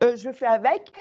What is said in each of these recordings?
je fais avec,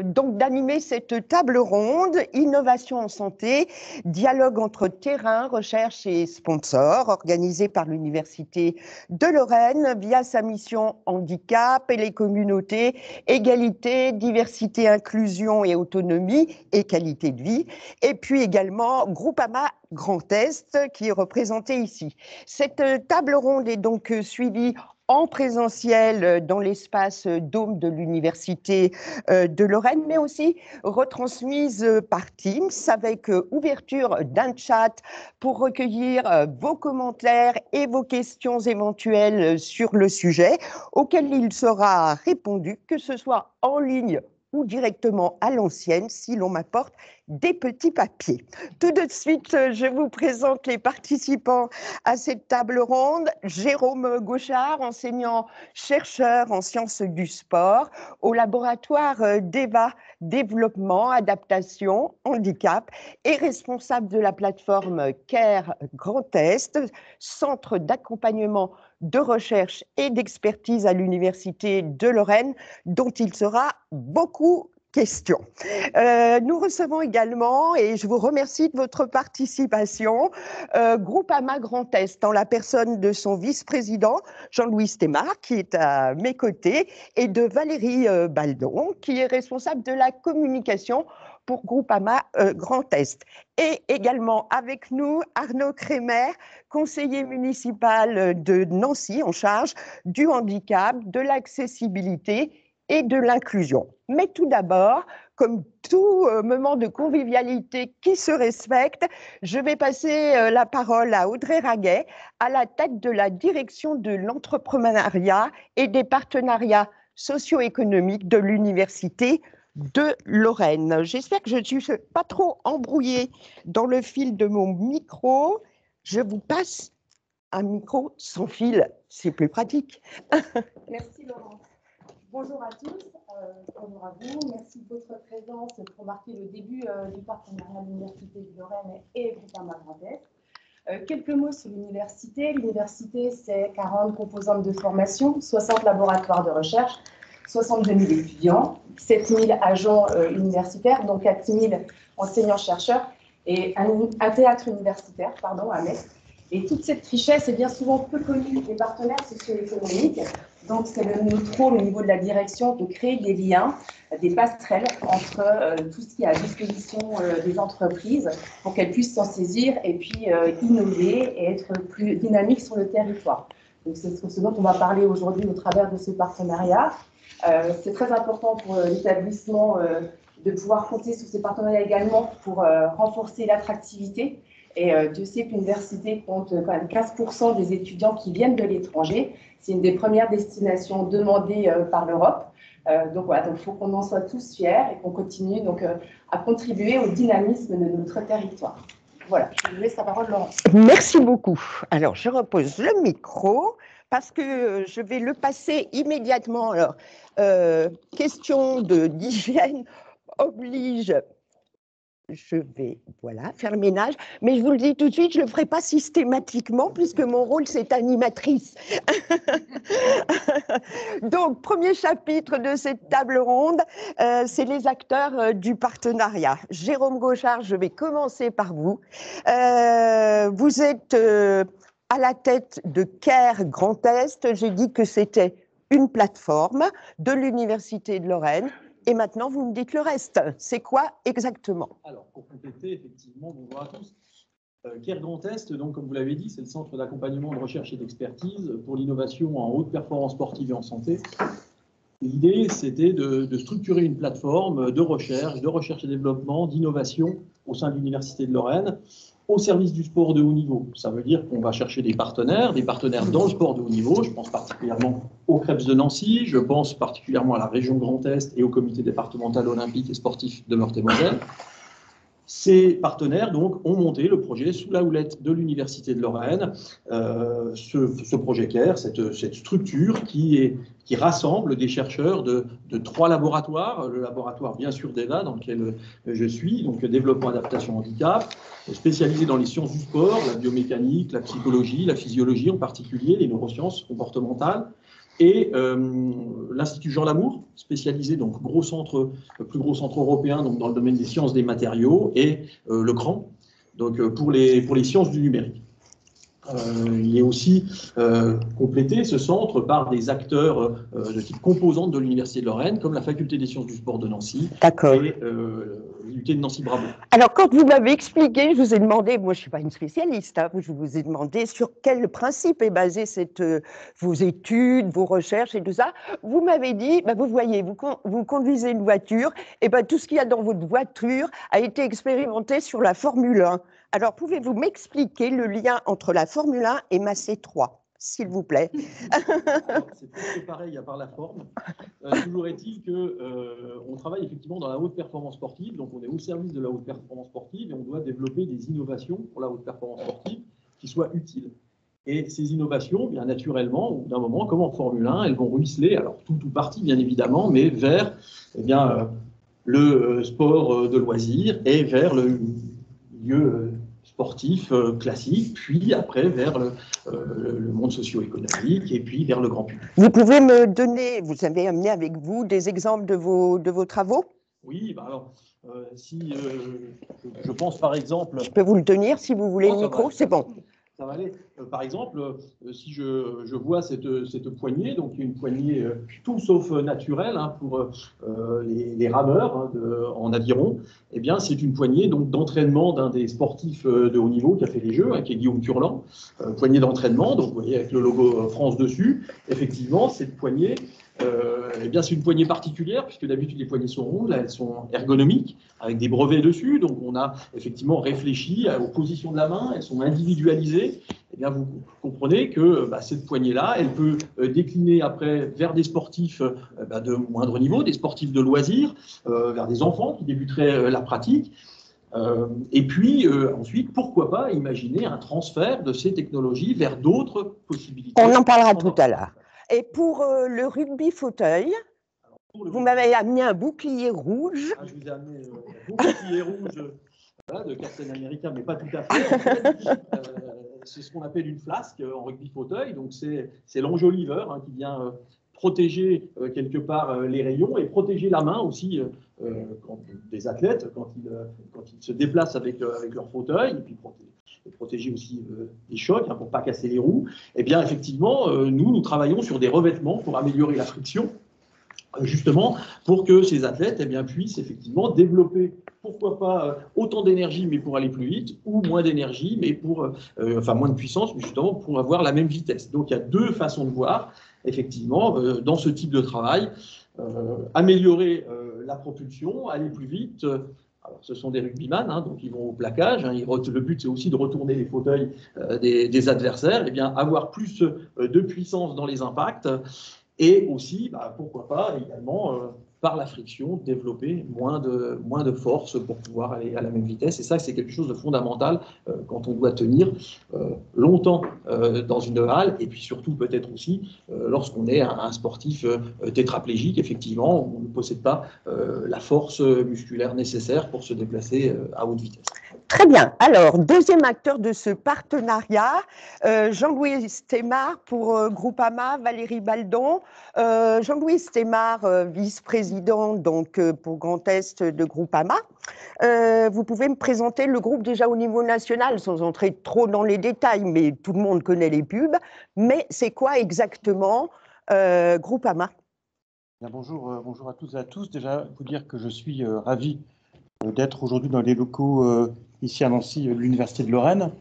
donc d'animer cette table ronde, innovation en santé, dialogue entre terrain, recherche et sponsors, organisée par l'Université de Lorraine via sa mission handicap et les communautés, égalité, diversité, inclusion et autonomie et qualité de vie, et puis également Groupama Grand Est qui est représenté ici. Cette table ronde est donc suivie en présentiel dans l'espace Dôme de l'Université de Lorraine, mais aussi retransmise par Teams avec ouverture d'un chat pour recueillir vos commentaires et vos questions éventuelles sur le sujet, auxquelles il sera répondu, que ce soit en ligne ou directement à l'ancienne, si l'on m'apporte des petits papiers. Tout de suite, je vous présente les participants à cette table ronde. Jérôme Gauchard, enseignant-chercheur en sciences du sport au laboratoire d'EVA, développement, adaptation, handicap, et responsable de la plateforme CARE Grand Est, centre d'accompagnement de recherche et d'expertise à l'Université de Lorraine, dont il sera beaucoup question. Nous recevons également, et je vous remercie de votre participation, Groupama Grand Est, en la personne de son vice-président, Jean-Louis Stémar, qui est à mes côtés, et de Valérie Baldon, qui est responsable de la communication pour Groupama Grand Est. Et également avec nous, Arnaud Crémer, conseiller municipal de Nancy, en charge du handicap, de l'accessibilité et de l'inclusion. Mais tout d'abord, comme tout moment de convivialité qui se respecte, je vais passer la parole à Audrey Raguet, à la tête de la direction de l'entrepreneuriat et des partenariats socio-économiques de l'Université de Lorraine. J'espère que je ne suis pas trop embrouillée dans le fil de mon micro. Je vous passe un micro sans fil, c'est plus pratique. Merci Laurence. Bonjour à tous, bonjour à vous. Merci de votre présence pour marquer le début du partenariat de l'Université de Lorraine et Groupama Grand Est. Quelques mots sur l'université. L'université, c'est 40 composantes de formation, 60 laboratoires de recherche, 62 000 étudiants, 7 000 agents universitaires, donc 4 000 enseignants-chercheurs et un théâtre universitaire, à Metz. Et toute cette richesse est bien souvent peu connue des partenaires socio-économiques. Donc, c'est notre rôle au niveau de la direction de créer des liens, des passerelles entre tout ce qui est à disposition des entreprises pour qu'elles puissent s'en saisir et puis innover et être plus dynamiques sur le territoire. Donc, c'est ce dont on va parler aujourd'hui au travers de ce partenariat. C'est très important pour l'établissement de pouvoir compter sur ces partenariats également pour renforcer l'attractivité. Et Dieu sait que l'université compte quand même 15% des étudiants qui viennent de l'étranger. C'est une des premières destinations demandées par l'Europe. Donc voilà, il faut qu'on en soit tous fiers et qu'on continue donc, à contribuer au dynamisme de notre territoire. Voilà, je vous laisse la parole, Laurence. Merci beaucoup. Alors, je repose le micro parce que je vais le passer immédiatement. Alors, question d'hygiène oblige. Je vais, faire le ménage, mais je vous le dis tout de suite, je ne le ferai pas systématiquement puisque mon rôle, c'est animatrice. Donc, premier chapitre de cette table ronde, c'est les acteurs du partenariat. Jérôme Gauchard, je vais commencer par vous. Vous êtes à la tête de CARE Grand Est. J'ai dit que c'était une plateforme de l'Université de Lorraine. Et maintenant, vous me dites le reste. C'est quoi exactement? Alors, pour compléter, effectivement, bonjour à tous. CARE Grand Est, donc, comme vous l'avez dit, c'est le centre d'accompagnement de recherche et d'expertise pour l'innovation en haute performance sportive et en santé. L'idée, c'était de structurer une plateforme de recherche et développement, d'innovation au sein de l'Université de Lorraine, au service du sport de haut niveau. Ça veut dire qu'on va chercher des partenaires dans le sport de haut niveau. Je pense particulièrement au CREPS de Nancy, je pense particulièrement à la région Grand Est et au comité départemental olympique et sportif de Meurthe-et-Moselle. Ces partenaires donc, ont monté le projet sous la houlette de l'Université de Lorraine, ce projet CARE, cette structure qui rassemble des chercheurs de 3 laboratoires, le laboratoire bien sûr d'EVA dans lequel je suis, donc développement, adaptation, handicap, spécialisé dans les sciences du sport, la biomécanique, la psychologie, la physiologie en particulier, les neurosciences comportementales, et l'Institut Jean Lamour, spécialisé, donc plus gros centre européen donc, dans le domaine des sciences des matériaux, et le CRAN, donc pour les sciences du numérique. Il est aussi complété, ce centre, par des acteurs de type composante de l'Université de Lorraine, comme la Faculté des sciences du sport de Nancy et l'UT de Nancy-Bravo. Alors, quand vous m'avez expliqué, je vous ai demandé, moi je ne suis pas une spécialiste, hein, je vous ai demandé sur quel principe est basée vos études, vos recherches et tout ça. Vous m'avez dit, bah, vous voyez, vous conduisez une voiture, et bah, tout ce qu'il y a dans votre voiture a été expérimenté sur la Formule 1. Alors, pouvez-vous m'expliquer le lien entre la Formule 1 et ma C3, s'il vous plaît? C'est presque pareil à part la forme. Toujours est-il qu'on travaille effectivement dans la haute performance sportive, donc on est au service de la haute performance sportive et on doit développer des innovations pour la haute performance sportive qui soient utiles. Et ces innovations, bien naturellement, au bout d'un moment, comme en Formule 1, elles vont ruisseler, alors tout ou partie bien évidemment, mais vers le sport de loisirs et vers le milieu sportif classique, puis après vers le monde socio-économique et puis vers le grand public. Vous pouvez me donner, vous avez amené avec vous des exemples de vos travaux? Oui, bah alors, si je pense par exemple… Je peux vous le tenir si vous voulez le micro, c'est bon. Ça va aller. Par exemple, si je vois cette poignée, donc une poignée tout sauf naturelle hein, pour les rameurs hein, en aviron, eh bien c'est une poignée d'entraînement d'un des sportifs de haut niveau qui a fait les Jeux, hein, qui est Guillaume Turlan. Poignée d'entraînement, donc vous voyez avec le logo France dessus. Effectivement, cette poignée, eh bien c'est une poignée particulière puisque d'habitude les poignées sont rondes, là elles sont ergonomiques avec des brevets dessus, donc on a effectivement réfléchi aux positions de la main, elles sont individualisées. Eh bien vous comprenez que cette poignée-là, elle peut décliner après vers des sportifs de moindre niveau, des sportifs de loisirs, vers des enfants qui débuteraient la pratique. Et puis ensuite, pourquoi pas imaginer un transfert de ces technologies vers d'autres possibilités. On en parlera tout à l'heure. Et pour le rugby fauteuil, vous m'avez amené un bouclier rouge. Je vous ai amené un bouclier rouge de Captain America, mais pas tout à fait. En fait c'est ce qu'on appelle une flasque en rugby fauteuil. Donc c'est l'enjoliveur hein, qui vient protéger quelque part les rayons et protéger la main aussi des athlètes quand ils se déplacent avec leur fauteuil. Et puis protéger aussi des chocs hein, pour ne pas casser les roues. Eh bien, effectivement, nous travaillons sur des revêtements pour améliorer la friction, justement pour que ces athlètes eh bien, puissent effectivement développer, pourquoi pas, autant d'énergie, mais pour aller plus vite, ou moins d'énergie, mais enfin moins de puissance, mais justement pour avoir la même vitesse. Donc, il y a deux façons de voir, effectivement, dans ce type de travail, améliorer la propulsion, aller plus vite. Alors, ce sont des rugbyman, hein, donc ils vont au plaquage. Hein, le but, c'est aussi de retourner les fauteuils des adversaires. Eh bien, avoir plus de puissance dans les impacts et aussi, pourquoi pas, également, par la friction, développer moins de force pour pouvoir aller à la même vitesse. Et ça, c'est quelque chose de fondamental quand on doit tenir longtemps dans une halle et puis surtout peut-être aussi lorsqu'on est un sportif tétraplégique, effectivement, où on ne possède pas la force musculaire nécessaire pour se déplacer à haute vitesse. Très bien. Alors, deuxième acteur de ce partenariat, Jean-Louis Stémar pour Groupama, Valérie Baldon. Jean-Louis Stémar, vice-président donc pour Grand Est de Groupama. Vous pouvez me présenter le groupe déjà au niveau national, sans entrer trop dans les détails, mais tout le monde connaît les pubs. Mais c'est quoi exactement Groupama? Bonjour à toutes et à tous. Déjà, vous dire que je suis ravi d'être aujourd'hui dans les locaux ici à Nancy de l'Université de Lorraine.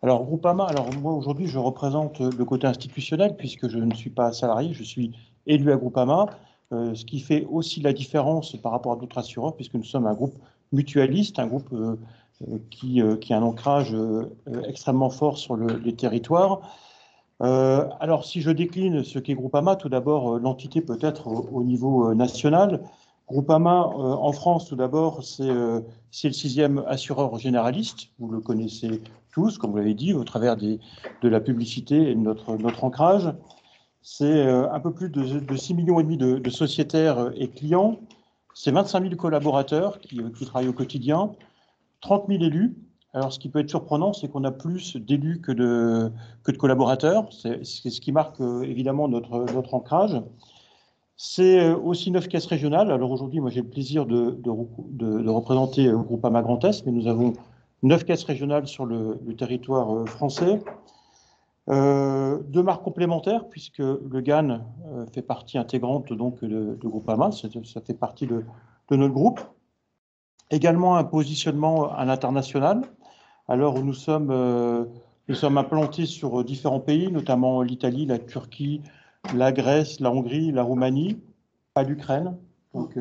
Alors Groupama, moi aujourd'hui je représente le côté institutionnel puisque je ne suis pas salarié, je suis élu à Groupama, ce qui fait aussi la différence par rapport à d'autres assureurs puisque nous sommes un groupe mutualiste, un groupe qui a un ancrage extrêmement fort sur les territoires. Alors si je décline ce qu'est Groupama, tout d'abord l'entité peut-être au niveau national. Groupama, en France, tout d'abord, c'est le 6e assureur généraliste. Vous le connaissez tous, comme vous l'avez dit, au travers de la publicité et de notre ancrage. C'est un peu plus de 6,5 millions de sociétaires et clients. C'est 25 000 collaborateurs qui travaillent au quotidien, 30 000 élus, Alors, ce qui peut être surprenant, c'est qu'on a plus d'élus que de collaborateurs. C'est ce qui marque évidemment notre ancrage. C'est aussi 9 caisses régionales. Alors aujourd'hui, moi j'ai le plaisir de représenter Groupama Grand Est, mais nous avons 9 caisses régionales sur le territoire français. 2 marques complémentaires, puisque le GAN fait partie intégrante donc, de Groupama, ça fait partie de notre groupe. Également un positionnement à l'international, alors nous sommes implantés sur différents pays, notamment l'Italie, la Turquie, la Grèce, la Hongrie, la Roumanie, pas l'Ukraine. Donc,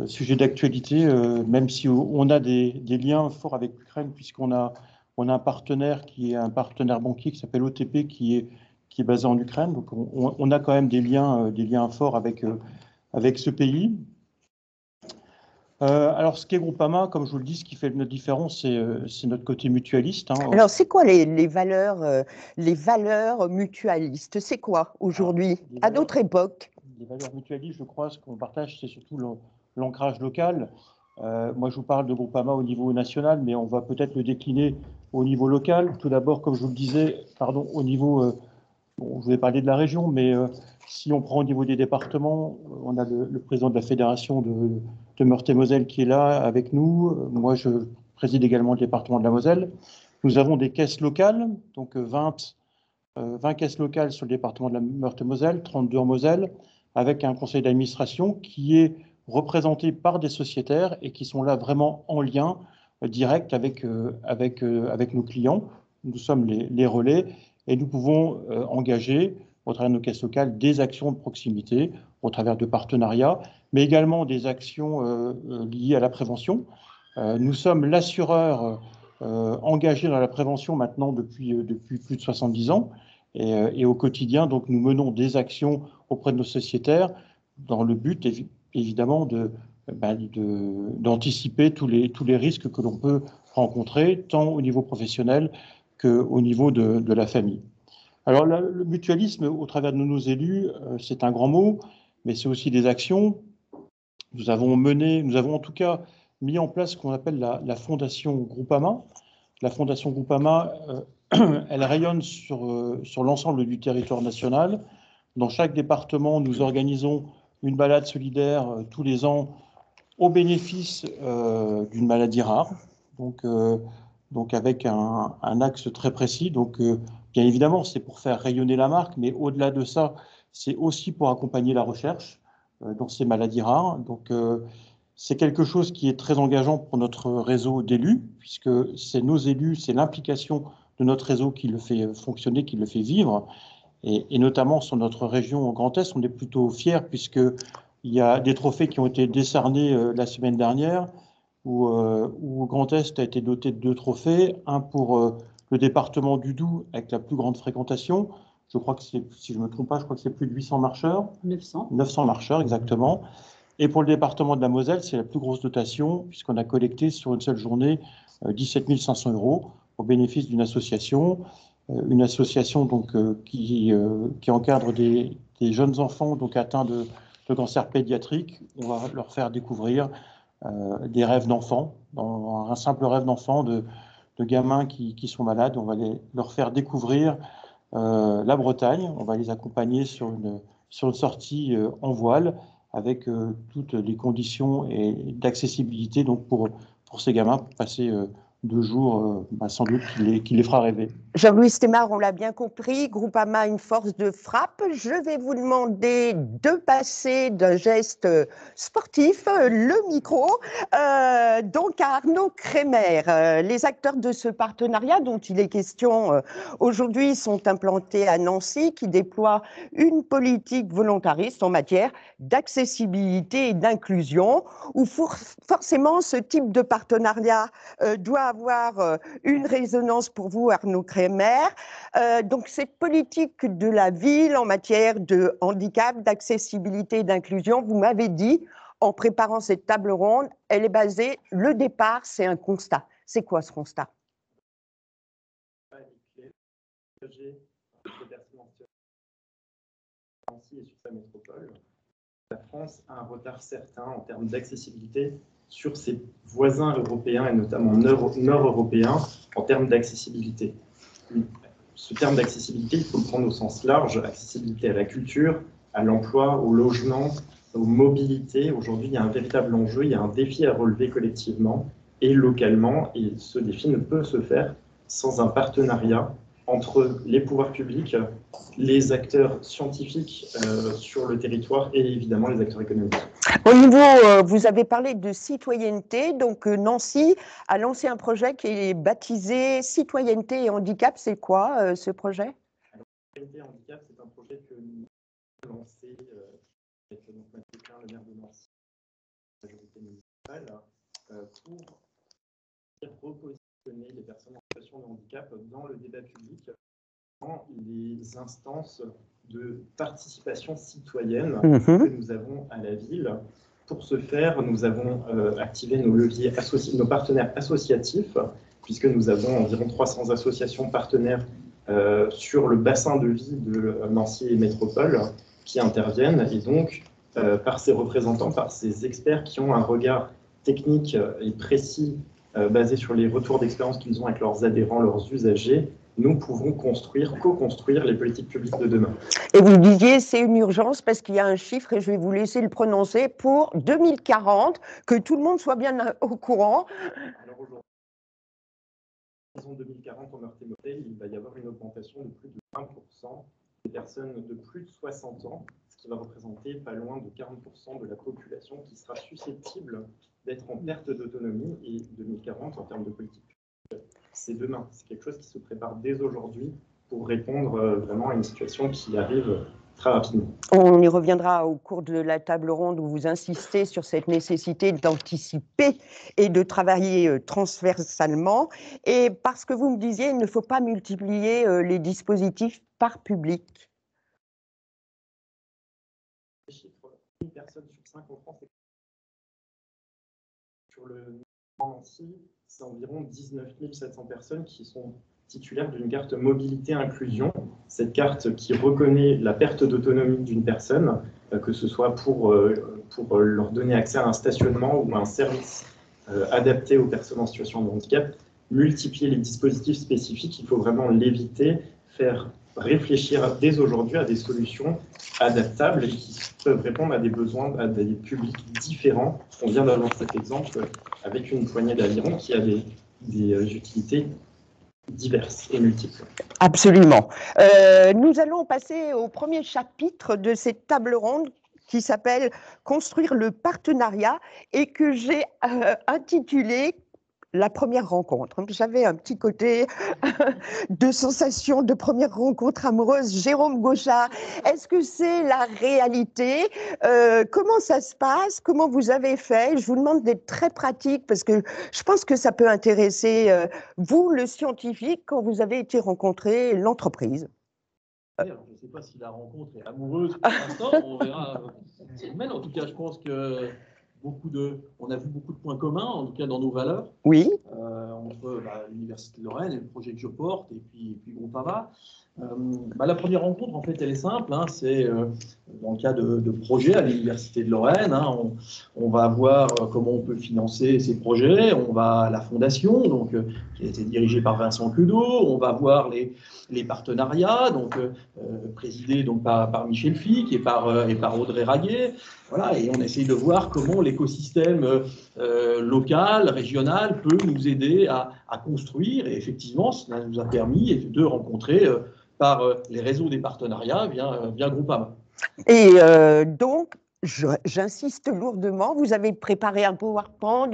sujet d'actualité, même si on a des liens forts avec l'Ukraine, puisqu'on a un partenaire qui est un partenaire banquier qui s'appelle OTP, qui est basé en Ukraine. Donc, on a quand même des liens forts avec ce pays. Alors, ce qu'est Groupama, comme je vous le dis, ce qui fait notre différence, c'est notre côté mutualiste. Hein. Alors, c'est quoi les valeurs mutualistes? C'est quoi aujourd'hui, à notre époque? Les valeurs mutualistes, je crois, ce qu'on partage, c'est surtout l'ancrage local. Moi, je vous parle de Groupama au niveau national, mais on va peut-être le décliner au niveau local. Tout d'abord, comme je vous le disais, au niveau, bon, je vais parler de la région, mais si on prend au niveau des départements, on a le président de la fédération de Meurthe-et-Moselle qui est là avec nous. Moi, je préside également le département de la Moselle. Nous avons des caisses locales, donc 20 caisses locales sur le département de la Meurthe-et-Moselle, 32 en Moselle, avec un conseil d'administration qui est représenté par des sociétaires et qui sont là vraiment en lien direct avec nos clients. Nous sommes les relais et nous pouvons engager, au travers de nos caisses locales, des actions de proximité, au travers de partenariats, mais également des actions liées à la prévention. Nous sommes l'assureur engagé dans la prévention maintenant depuis plus de 70 ans. Et au quotidien, donc, nous menons des actions auprès de nos sociétaires dans le but, évidemment, d'anticiper tous les risques que l'on peut rencontrer, tant au niveau professionnel qu'au niveau de la famille. Alors, le mutualisme, au travers de nos élus, c'est un grand mot, mais c'est aussi des actions. Nous avons en tout cas mis en place ce qu'on appelle la Fondation Groupama. La Fondation Groupama, elle rayonne sur l'ensemble du territoire national. Dans chaque département, nous organisons une balade solidaire tous les ans au bénéfice d'une maladie rare, donc avec un axe très précis. Donc, bien évidemment, c'est pour faire rayonner la marque, mais au-delà de ça, c'est aussi pour accompagner la recherche dans ces maladies rares. Donc, c'est quelque chose qui est très engageant pour notre réseau d'élus, puisque c'est nos élus, c'est l'implication de notre réseau qui le fait fonctionner, qui le fait vivre. Et notamment sur notre région Grand Est, on est plutôt fiers, puisqu'il y a des trophées qui ont été décernés la semaine dernière, où Grand Est a été doté de 2 trophées, un pour le département du Doubs avec la plus grande fréquentation. Je crois que c'est, si je ne me trompe pas, je crois que c'est plus de 800 marcheurs. 900 marcheurs, exactement. Et pour le département de la Moselle, c'est la plus grosse dotation, puisqu'on a collecté sur une seule journée 17 500 € au bénéfice d'une association. Une association donc, qui encadre des jeunes enfants donc, atteints de cancer pédiatrique. On va leur faire découvrir des rêves d'enfants, un simple rêve d'enfant de gamins qui sont malades. On va leur faire découvrir la Bretagne. On va les accompagner sur une sortie en voile avec toutes les conditions d'accessibilité donc pour ces gamins, pour passer 2 jours, sans doute, qui les fera rêver. Jean-Louis Stémar, on l'a bien compris, Groupama, une force de frappe. Je vais vous demander de passer d'un geste sportif, le micro, donc à Arnaud Kremer. Les acteurs de ce partenariat dont il est question aujourd'hui sont implantés à Nancy, qui déploie une politique volontariste en matière d'accessibilité et d'inclusion, où forcément ce type de partenariat doit avoir une résonance pour vous, Arnaud Kremer. Donc, cette politique de la ville en matière de handicap, d'accessibilité et d'inclusion, vous m'avez dit, en préparant cette table ronde, elle est basée, le départ, c'est un constat. C'est quoi ce constat? Nancy et sur sa métropole. la France a un retard certain en termes d'accessibilité sur ses voisins européens et notamment nord-européens en termes d'accessibilité. Ce terme d'accessibilité, il faut le prendre au sens large, accessibilité à la culture, à l'emploi, au logement, aux mobilités. Aujourd'hui, il y a un véritable enjeu, il y a un défi à relever collectivement et localement, et ce défi ne peut se faire sans un partenariat entre les pouvoirs publics, les acteurs scientifiques sur le territoire et évidemment les acteurs économiques. Au niveau, vous avez parlé de citoyenneté, donc Nancy a lancé un projet qui est baptisé Citoyenneté et Handicap. C'est quoi ce projet? Alors, Citoyenneté et Handicap, c'est un projet que nous avons lancé avec Mathieu Klein, le maire de Nancy, la majorité municipale, pour repositionner les personnes en situation de handicap dans le débat public, dans les instances de participation citoyenne que nous avons à la ville. Pour ce faire, nous avons activé nos leviers nos partenaires associatifs, puisque nous avons environ 300 associations partenaires sur le bassin de vie de Nancy et Métropole qui interviennent, et donc par ces représentants, par ces experts qui ont un regard technique et précis basé sur les retours d'expérience qu'ils ont avec leurs adhérents, leurs usagers, nous pouvons co-construire les politiques publiques de demain. Et vous disiez, c'est une urgence parce qu'il y a un chiffre, et je vais vous laisser le prononcer, pour 2040, que tout le monde soit bien au courant. Alors aujourd'hui, en 2040, en Meurthe-et-Moselle, il va y avoir une augmentation de plus de 20% des personnes de plus de 60 ans, ce qui va représenter pas loin de 40% de la population qui sera susceptible d'être en perte d'autonomie. Et 2040, en termes de politique, c'est demain. C'est quelque chose qui se prépare dès aujourd'hui pour répondre vraiment à une situation qui arrive très rapidement. On y reviendra au cours de la table ronde où vous insistez sur cette nécessité d'anticiper et de travailler transversalement. Et parce que vous me disiez, il ne faut pas multiplier les dispositifs par public. Les chiffres, une personne sur 5 en France, sur le Nancy, c'est environ 19 700 personnes qui sont titulaires d'une carte mobilité inclusion. Cette carte qui reconnaît la perte d'autonomie d'une personne, que ce soit pour leur donner accès à un stationnement ou à un service adapté aux personnes en situation de handicap. Multiplier les dispositifs spécifiques, il faut vraiment l'éviter, faire réfléchir dès aujourd'hui à des solutions adaptables et qui peuvent répondre à des besoins, à des publics différents. On vient d'avoir cet exemple avec une poignée d'avirons qui a des utilités diverses et multiples. Absolument. Nous allons passer au premier chapitre de cette table ronde qui s'appelle « Construire le partenariat » et que j'ai intitulé la première rencontre. J'avais un petit côté de sensation de première rencontre amoureuse. Jérôme Gauchard, est-ce que c'est la réalité? Comment ça se passe? Comment vous avez fait? Je vous demande d'être très pratique parce que je pense que ça peut intéresser vous, le scientifique, quand vous avez été rencontrer l'entreprise. Alors, je ne sais pas si la rencontre est amoureuse pour l'instant, on verra cette semaine. En tout cas, je pense que on a vu beaucoup de points communs, en tout cas dans nos valeurs, oui. Entre l'Université de Lorraine et le projet que je porte, et puis Groupama. La première rencontre, en fait, elle est simple. C'est dans le cas de projets à l'Université de Lorraine. On va voir comment on peut financer ces projets. On va à la fondation, donc, qui a été dirigée par Vincent Cludot. On va voir les partenariats, donc, présidés donc, par Michel Fick et par Audrey Raguet. Voilà, et on essaye de voir comment l'écosystème local, régional peut nous aider à construire. Et effectivement, cela nous a permis de rencontrer par les réseaux des partenariats via Groupama. Et donc, j'insiste lourdement, vous avez préparé un PowerPoint,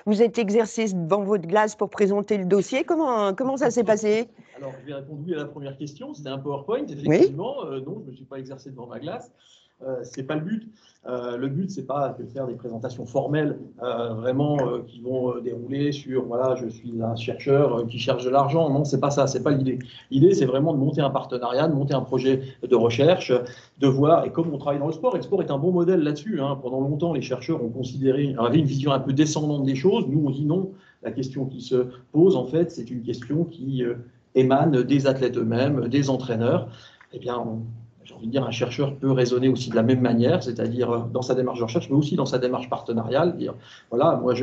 vous êtes exercé devant votre glace pour présenter le dossier. Comment ça s'est passé? Alors, je vais répondre oui à la première question. C'était un PowerPoint, effectivement. Oui. Non, je ne me suis pas exercé devant ma glace. C'est pas le but. Le but, c'est pas de faire des présentations formelles vraiment qui vont dérouler sur voilà, je suis un chercheur qui cherche de l'argent. Non, c'est pas ça, c'est pas l'idée. L'idée, c'est vraiment de monter un partenariat, de monter un projet de recherche, de voir. Et comme on travaille dans le sport, et le sport est un bon modèle là-dessus. Pendant longtemps, les chercheurs avaient une vision un peu descendante des choses. Nous, on dit non. La question qui se pose, en fait, c'est une question qui émane des athlètes eux-mêmes, des entraîneurs. Eh bien, j'ai envie de dire, un chercheur peut raisonner aussi de la même manière, c'est-à-dire dans sa démarche de recherche, mais aussi dans sa démarche partenariale, dire, voilà, moi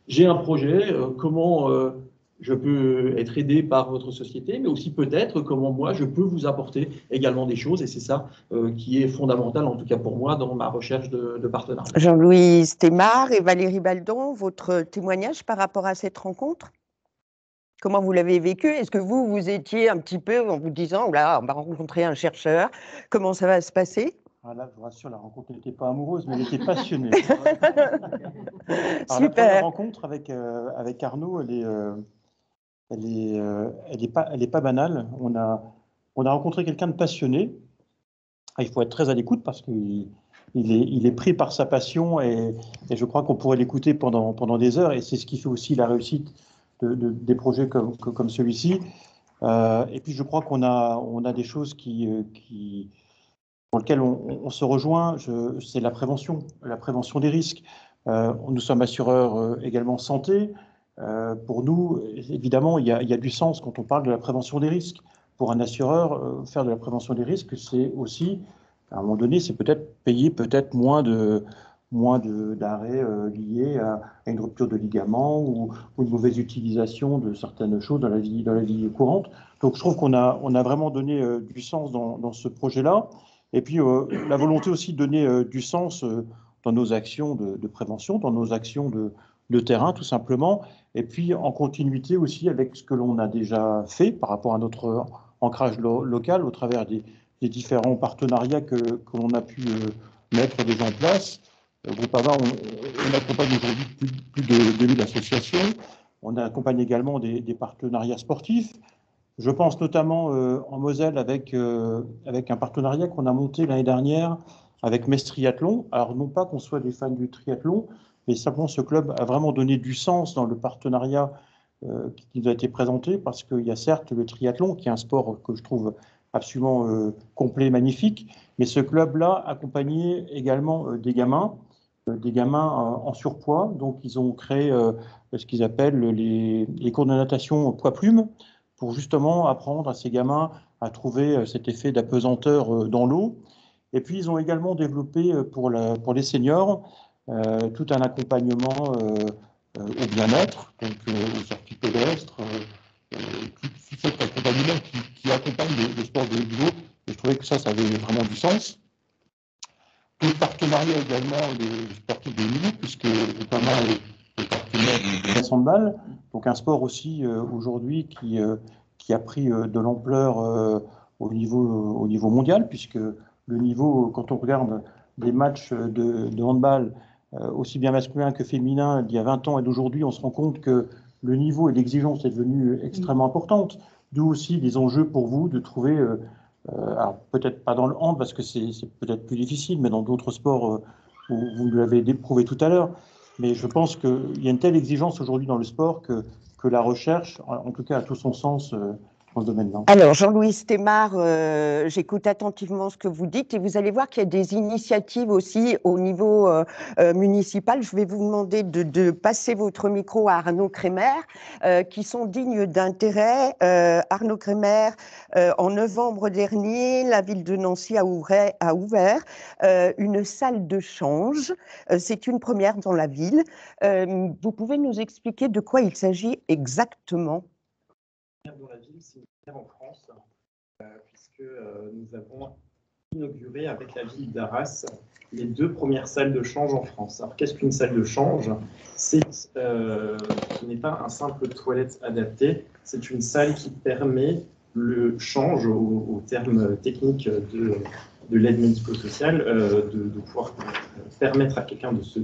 j'ai un projet, comment je peux être aidé par votre société, mais aussi peut-être comment moi je peux vous apporter également des choses, et c'est ça qui est fondamental, en tout cas pour moi, dans ma recherche de partenariat. Jean-Louis Stémar et Valérie Baldon, votre témoignage par rapport à cette rencontre? Comment vous l'avez vécu? Est-ce que vous étiez un petit peu en vous disant, là, on va rencontrer un chercheur, comment ça va se passer? Ah là, je vous rassure, la rencontre n'était pas amoureuse, mais elle était passionnée. Alors, la première Super. rencontre avec Arnaud, elle est pas banale. On a rencontré quelqu'un de passionné. Il faut être très à l'écoute parce qu'il est pris par sa passion et je crois qu'on pourrait l'écouter pendant des heures. Et c'est ce qui fait aussi la réussite des projets comme celui-ci. Et puis, je crois qu'on a des choses pour lesquelles on se rejoint. C'est la prévention des risques. Nous sommes assureurs également santé. Pour nous, évidemment, il y a du sens quand on parle de la prévention des risques. Pour un assureur, faire de la prévention des risques, c'est aussi, à un moment donné, c'est peut-être payer moins d'arrêts liés à une rupture de ligament ou une mauvaise utilisation de certaines choses dans la vie courante. Donc, je trouve qu'on a vraiment donné du sens dans ce projet-là. Et puis, la volonté aussi de donner du sens dans nos actions de prévention, dans nos actions de terrain, tout simplement. Et puis, en continuité aussi avec ce que l'on a déjà fait par rapport à notre ancrage local au travers des différents partenariats que l'on a pu mettre déjà en place. Groupama, on accompagne aujourd'hui plus de 2000 associations. On accompagne également des partenariats sportifs. Je pense notamment en Moselle avec un partenariat qu'on a monté l'année dernière avec Metz Triathlon. Alors, non pas qu'on soit des fans du triathlon, mais simplement ce club a vraiment donné du sens dans le partenariat qui nous a été présenté, parce qu'il y a certes le triathlon, qui est un sport que je trouve absolument complet, magnifique, mais ce club-là accompagnait également des gamins en surpoids. Donc, ils ont créé ce qu'ils appellent les cours de natation poids-plume, pour justement apprendre à ces gamins à trouver cet effet d'apesanteur dans l'eau. Et puis, ils ont également développé pour les seniors tout un accompagnement au bien-être, donc aux sorties pédestres, tout cet accompagnement qui accompagne les sports de haut niveau. Et je trouvais que ça avait vraiment du sens. D'autres partenariats également des sportifs de haut niveau, puisque Groupama est partenaire du handball, donc un sport aussi aujourd'hui qui a pris de l'ampleur au niveau mondial, puisque le niveau, quand on regarde des matchs de handball, aussi bien masculin que féminin, d'il y a 20 ans et d'aujourd'hui, on se rend compte que le niveau et l'exigence est devenu extrêmement importante. D'où aussi des enjeux pour vous de trouver, alors peut-être pas dans le hand parce que c'est peut-être plus difficile, mais dans d'autres sports où vous l'avez prouvé tout à l'heure. Mais je pense qu'il y a une telle exigence aujourd'hui dans le sport que la recherche, en tout cas, a tout son sens dans ce domaine-là. Alors, Jean-Louis Stémar, j'écoute attentivement ce que vous dites et vous allez voir qu'il y a des initiatives aussi au niveau municipal. Je vais vous demander de passer votre micro à Arnaud Kremer, qui sont dignes d'intérêt. Arnaud Kremer, en novembre dernier, la ville de Nancy a ouvert une salle de change. C'est une première dans la ville. Vous pouvez nous expliquer de quoi il s'agit exactement? Dans la ville, c'est une première en France, puisque nous avons inauguré avec la ville d'Arras les 2 premières salles de change en France. Alors, qu'est-ce qu'une salle de change? Ce n'est pas un simple toilette adapté, c'est une salle qui permet le change, au terme technique de l'aide médico-sociale, de pouvoir permettre à quelqu'un de se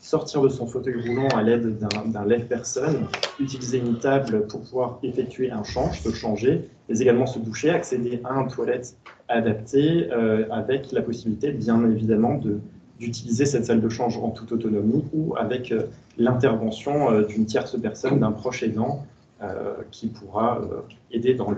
sortir de son fauteuil roulant à l'aide d'un lève-personne, utiliser une table pour pouvoir effectuer un change, se changer, mais également se doucher, accéder à une toilette adaptée avec la possibilité, bien évidemment, d'utiliser cette salle de change en toute autonomie ou avec l'intervention d'une tierce personne, d'un proche aidant qui pourra aider dans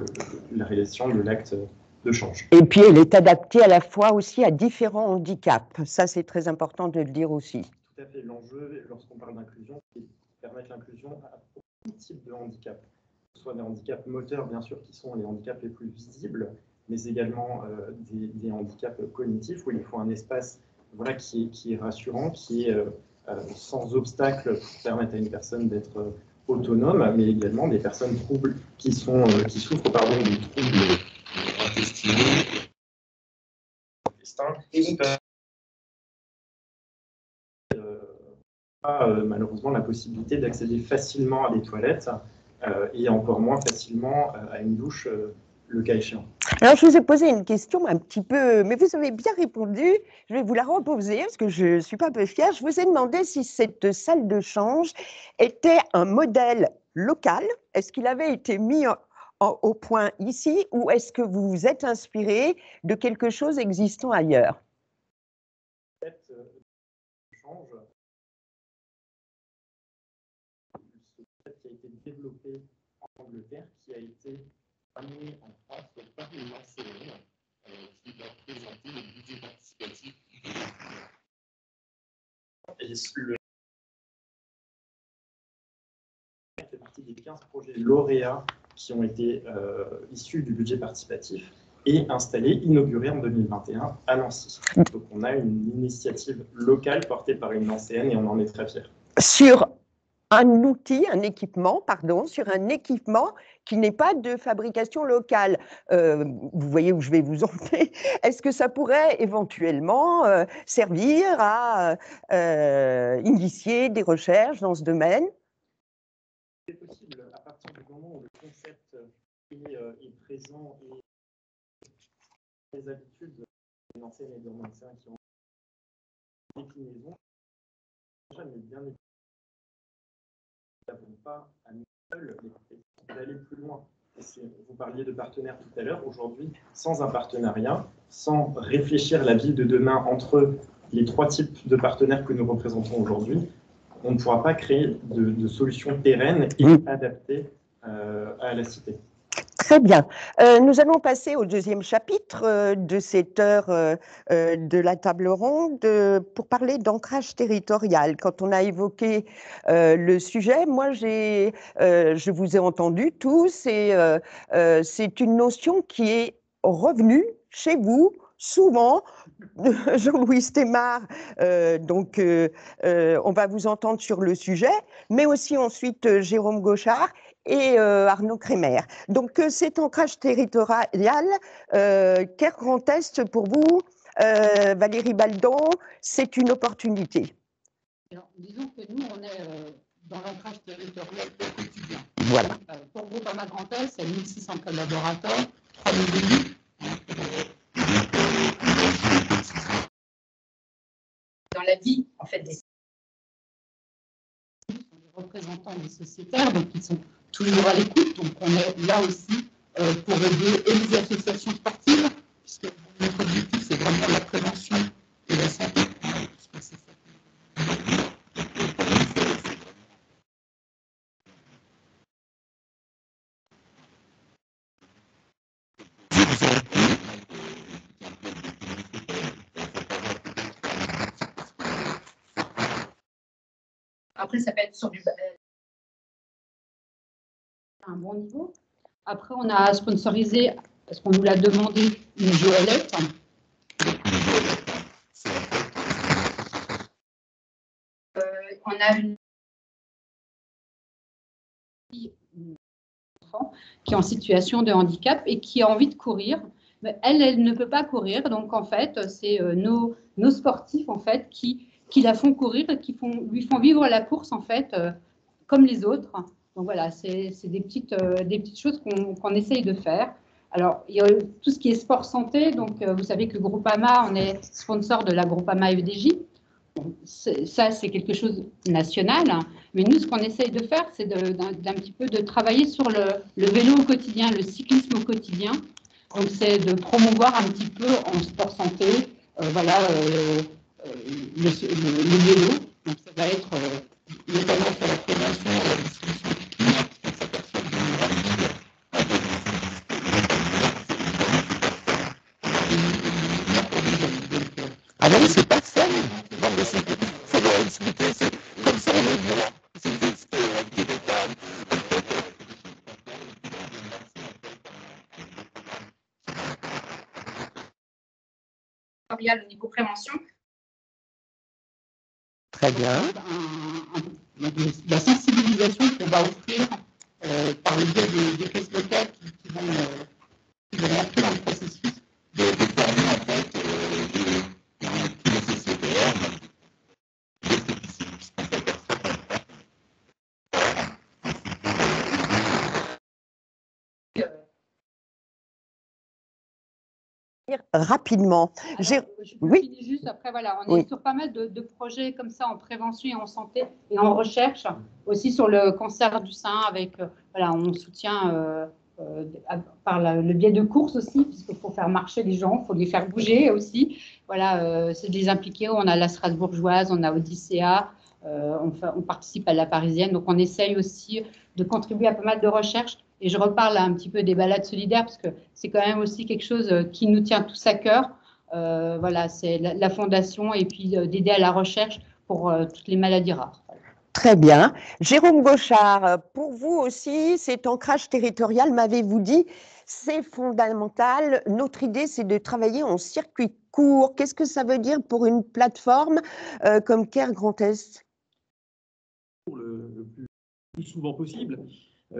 la réalisation de l'acte de change. Et puis, elle est adaptée à la fois aussi à différents handicaps. Ça, c'est très important de le dire aussi. Tout à fait. L'enjeu, lorsqu'on parle d'inclusion, c'est de permettre l'inclusion à tout type de handicap. Que ce soit des handicaps moteurs, bien sûr, qui sont les handicaps les plus visibles, mais également des handicaps cognitifs, où il faut un espace voilà, qui est rassurant, qui est sans obstacle pour permettre à une personne d'être autonome, mais également des personnes qui souffrent de troubles intestinaux, malheureusement la possibilité d'accéder facilement à des toilettes et encore moins facilement à une douche le cas échéant. Alors, je vous ai posé une question un petit peu, mais vous avez bien répondu. Je vais vous la reposer parce que je ne suis pas un peu fière. Je vous ai demandé si cette salle de change était un modèle local. Est-ce qu'il avait été mis au point ici ou est-ce que vous vous êtes inspiré de quelque chose existant ailleurs? Cette change qui a été développé en Angleterre, qui a été amené en France par une enseignante qui va présenter le budget participatif. Et le fait partie des 15 projets lauréats qui ont été issus du budget participatif et installés, inaugurés en 2021 à Nancy. Donc on a une initiative locale portée par une ancienne et on en est très fiers. Sur un outil, un équipement, pardon, sur un équipement qui n'est pas de fabrication locale. Vous voyez où je vais vous emmener. Est-ce que ça pourrait éventuellement servir à initier des recherches dans ce domaine? C'est possible à partir du moment où le concept est présent et les habitudes des enseignants et des enseignants qui ont une déclinaison, déjà, mais bien évidemment, nous n'avons pas à nous seuls d'aller plus loin. Vous parliez de partenaires tout à l'heure. Aujourd'hui, sans un partenariat, sans réfléchir la ville de demain entre les 3 types de partenaires que nous représentons aujourd'hui, on ne pourra pas créer de solutions pérennes et adaptées à la cité. Très bien. Nous allons passer au deuxième chapitre de cette heure de la table ronde pour parler d'ancrage territorial. Quand on a évoqué le sujet, moi, je vous ai entendu tous et c'est une notion qui est revenue chez vous souvent. Jean-Louis Stémar, on va vous entendre sur le sujet, mais aussi ensuite Jérôme Gauchard et Arnaud Crémer. Donc, cet ancrage territorial, Caire Grand Est, pour vous, Valérie Baldon, c'est une opportunité. Alors, disons que nous, on est dans l'ancrage territorial au quotidien. Voilà. Pour Groupama Grand Est, c'est 1600 collaborateurs, 3000 élus. Dans la vie, en fait, des représentants des sociétaires, donc ils sont toujours à l'écoute. Donc on est là aussi pour aider et les associations sportives, puisque notre objectif c'est vraiment la prévention et la santé. Après, ça peut être sur un bon niveau. Après, on a sponsorisé, parce qu'on nous l'a demandé, une goélette. On a une enfant qui est en situation de handicap et qui a envie de courir. Mais elle ne peut pas courir. Donc, en fait, c'est nos sportifs, en fait, qui la font courir et qui lui font vivre la course, en fait, comme les autres. Donc, voilà, c'est des petites choses qu'on essaye de faire. Alors, il y a tout ce qui est sport santé. Donc, vous savez que Groupama, on est sponsor de la Groupama FDJ. Bon, ça, c'est quelque chose de national. Mais nous, ce qu'on essaye de faire, c'est d'un petit peu de travailler sur le vélo au quotidien, le cyclisme au quotidien. Donc, c'est de promouvoir un petit peu en sport santé, voilà, le vélo. Donc, ça va être notamment sur la prévention et la distribution. Ah non, c'est pas ça, ça doit expliquer, c'est comme ça on est bien, c'est juste des détails. psychoprévention. Très bien. La sensibilisation qu'on va offrir par le biais des caisses locales qui vont rentrer dans le processus de former en fait tous les sociétaires. Rapidement. Alors, Oui. finis juste après, voilà, on est sur pas mal de projets comme ça en prévention et en santé et en recherche, aussi sur le cancer du sein avec, voilà, on soutient par le biais de courses aussi, puisqu'il faut faire marcher les gens, il faut les faire bouger aussi. Voilà, c'est de les impliquer. On a la Strasbourgeoise, on a Odyssea, on participe à la Parisienne, donc on essaye aussi de contribuer à pas mal de recherches. Et je reparle un petit peu des balades solidaires, parce que c'est quand même aussi quelque chose qui nous tient tous à cœur. Voilà, c'est la fondation et puis d'aider à la recherche pour toutes les maladies rares. Très bien. Jérôme Gauchard, pour vous aussi, cet ancrage territorial, m'avez-vous dit, c'est fondamental. Notre idée, c'est de travailler en circuit court. Qu'est-ce que ça veut dire pour une plateforme comme CARE Grand Est? Le plus souvent possible.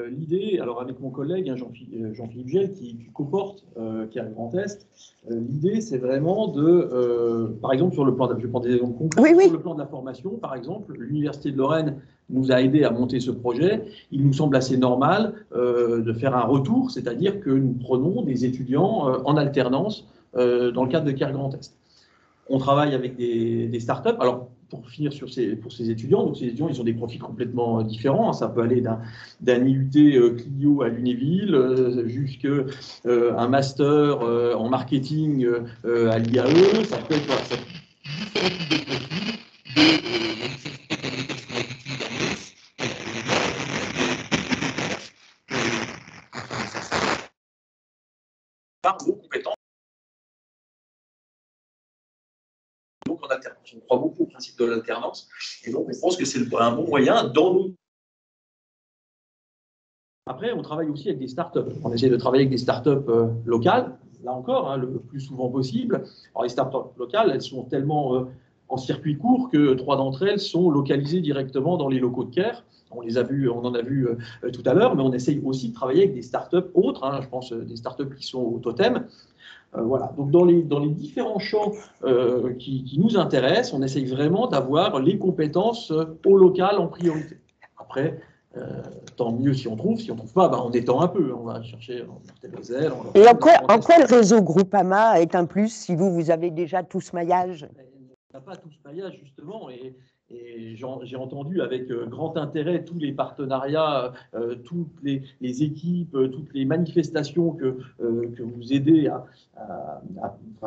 L'idée, alors avec mon collègue Jean-Philippe Gell qui co-porte CARE Grand Est, l'idée c'est vraiment de, par exemple sur le plan, je vais prendre des exemples concrets, sur le plan de la formation, par exemple, l'Université de Lorraine nous a aidé à monter ce projet. Il nous semble assez normal de faire un retour, c'est-à-dire que nous prenons des étudiants en alternance dans le cadre de CARE Grand Est. On travaille avec des startups. Alors, pour finir pour ces étudiants, donc ces étudiants, ils ont des profils complètement différents. Ça peut aller d'un IUT Clio à Lunéville jusqu'à un master en marketing à l'IAE. Ça peut être différents types de profils. Par nos compétences. Donc en alternance, on croit beaucoup au principe de l'alternance, et donc on pense que c'est un bon moyen dans nos... Après, on travaille aussi avec des startups. On essaie de travailler avec des startups locales, là encore, le plus souvent possible. Alors les startups locales, elles sont tellement en circuit court que 3 d'entre elles sont localisées directement dans les locaux de CARE. On en a vu tout à l'heure, mais on essaye aussi de travailler avec des startups autres, je pense des startups qui sont au totem. Voilà. Donc dans les différents champs qui nous intéressent, on essaye vraiment d'avoir les compétences au local en priorité. Après, tant mieux si on trouve. Si on ne trouve pas, on étend un peu. On va chercher, on va les ailes. Et en quoi le réseau Groupama est un plus si vous avez déjà tout ce maillage? On n'a pas tout ce maillage, justement. Et j'ai entendu avec grand intérêt tous les partenariats, toutes les équipes, toutes les manifestations que vous aidez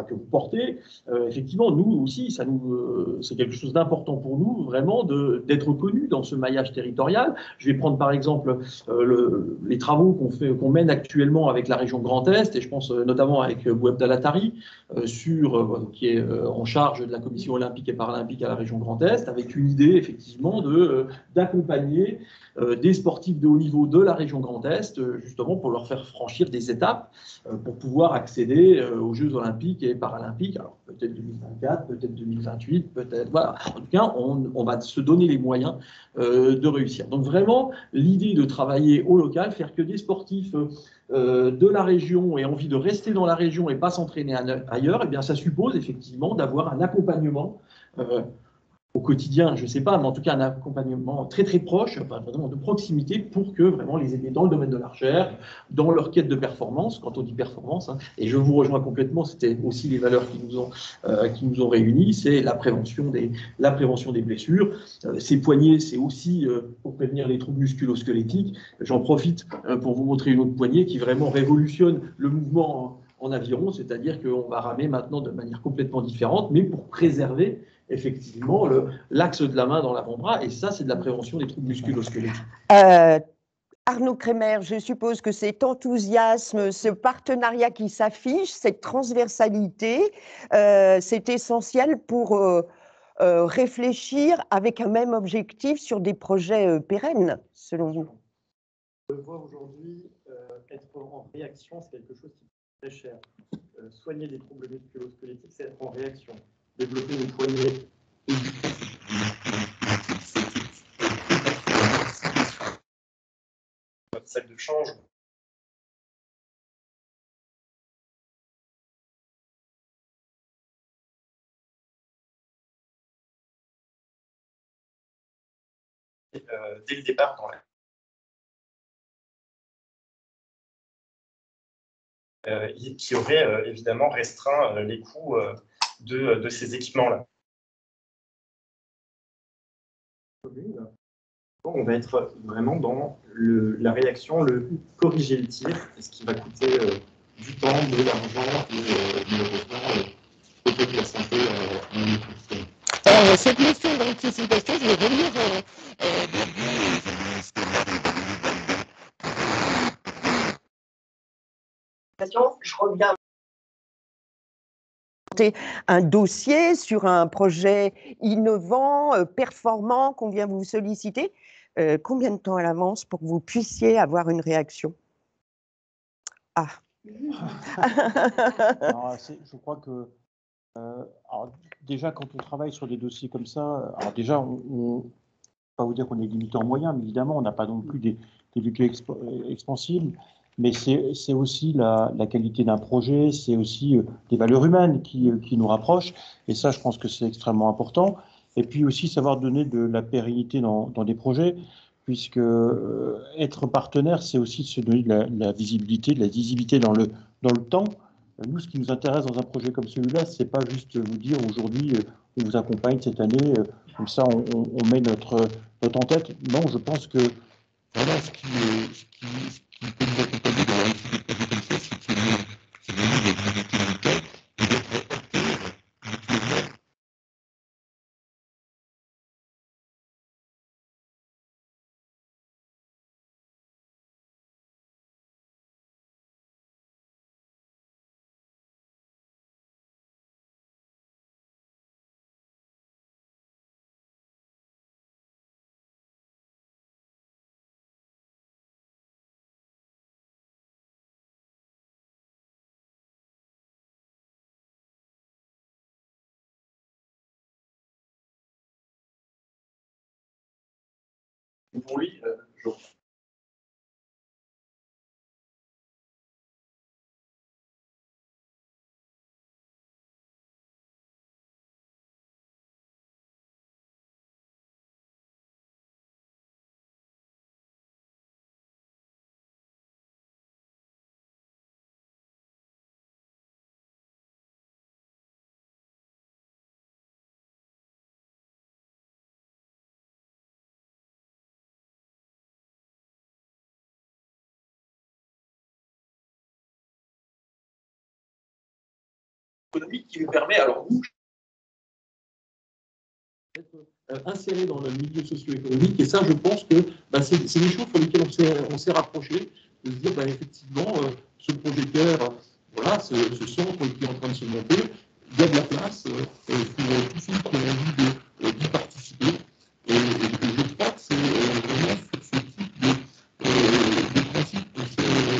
que vous portez. Effectivement, nous aussi, c'est quelque chose d'important pour nous, vraiment, d'être connus dans ce maillage territorial. Je vais prendre par exemple les travaux qu'on mène actuellement avec la région Grand Est, et je pense notamment avec Boueb Dalatari, qui est en charge de la commission olympique et paralympique à la région Grand Est, avec une idée effectivement d'accompagner des sportifs de haut niveau de la région Grand Est, justement pour leur faire franchir des étapes pour pouvoir accéder aux Jeux olympiques et paralympiques. Alors peut-être 2024, peut-être 2028, peut-être... Voilà. En tout cas, on va se donner les moyens de réussir. Donc vraiment, l'idée de travailler au local, faire que des sportifs de la région aient envie de rester dans la région et pas s'entraîner ailleurs, eh bien ça suppose effectivement d'avoir un accompagnement au quotidien, je ne sais pas, mais en tout cas un accompagnement très très proche, vraiment de proximité, pour que vraiment les aider dans le domaine de la recherche, dans leur quête de performance. Quand on dit performance, et je vous rejoins complètement, c'était aussi les valeurs qui nous ont réunis, c'est la prévention des blessures. Ces poignées, c'est aussi pour prévenir les troubles musculo-squelettiques. J'en profite pour vous montrer une autre poignée qui vraiment révolutionne le mouvement en aviron, c'est-à-dire qu'on va ramer maintenant de manière complètement différente, mais pour préserver effectivement l'axe de la main dans l'avant-bras, et ça, c'est de la prévention des troubles musculo-squelettiques. Arnaud Kremer, je suppose que cet enthousiasme, ce partenariat qui s'affiche, cette transversalité, c'est essentiel pour réfléchir avec un même objectif sur des projets pérennes, selon vous. On le voit aujourd'hui, être en réaction, c'est quelque chose qui est très cher. Soigner des troubles musculo-squelettiques, c'est être en réaction. développer une poignée notre salle de change. Dès le départ dans qui aurait évidemment restreint les coûts de ces équipements-là. On va être vraiment dans la réaction, le corriger le tir, ce qui va coûter du temps, de l'argent et malheureusement peut-être de la santé cette notion d'anticipation, je vais revenir je reviens un dossier sur un projet innovant, performant qu'on vient vous solliciter. Combien de temps à l'avance pour que vous puissiez avoir une réaction? Ah. Alors, je crois que alors, déjà, quand on travaille sur des dossiers comme ça, alors déjà, pas vous dire qu'on est limité en moyens, mais évidemment, on n'a pas non plus des budgets expansibles, mais c'est aussi la qualité d'un projet, c'est aussi des valeurs humaines qui nous rapprochent, et ça, je pense que c'est extrêmement important. Et puis aussi savoir donner de la pérennité dans des projets, puisque être partenaire, c'est aussi se donner de la visibilité, de la visibilité dans le temps. Nous, ce qui nous intéresse dans un projet comme celui-là, c'est pas juste vous dire aujourd'hui, on vous accompagne cette année, comme ça on met notre en-tête. Non, je pense que vraiment ce qui peut nous accompagner dans la réussite de projets comme ça, c'est de donner de la visibilité et d'être acteur. pour lui, économique qui nous permet, alors nous, d'être insérés dans le milieu socio-économique. Et ça, je pense que c'est des choses sur lesquelles on s'est rapproché, de se dire effectivement, ce projet CARE, voilà, ce centre qui est en train de se monter, il y a de la place pour tous ceux qui ont envie d'y participer. Et je crois que c'est vraiment sur ce type de principe qu'on s'est retrouvé.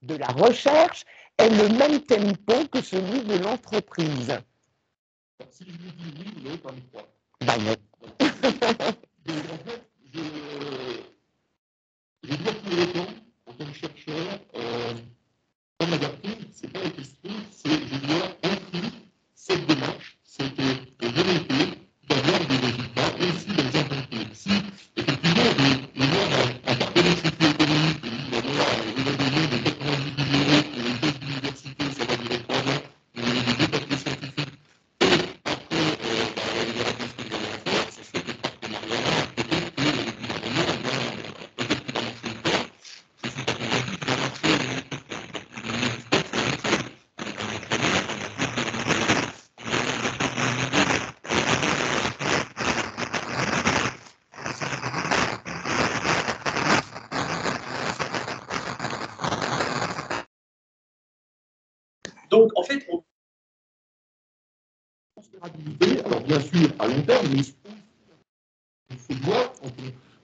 De la recherche est le même tempo que celui de l'entreprise. Si je vous dis oui, vous n'avez pas me croire. Non. Donc en fait, je dois pour autant, en tant que chercheur, pas m'adapter, c'est pas la question, c'est je dois inclure cette démarche, cette volonté d'avoir des résultats aussi dans un concours. Si effectivement le noir a partenaire socio-économique, il a donné de 90 000 € pour une thèse d'université, ça va durer 3 ans, il a des papiers scientifiques. Et après, la réponse que vous allez en faire, c'est que le partenariat, peut-être que le gouvernement va peut-être qu'il va marcher ou pas. Je ne suis pas convaincu qu'il va marcher. donc, en fait, on transférabilité, alors bien sûr à long terme, mais il faut voir quand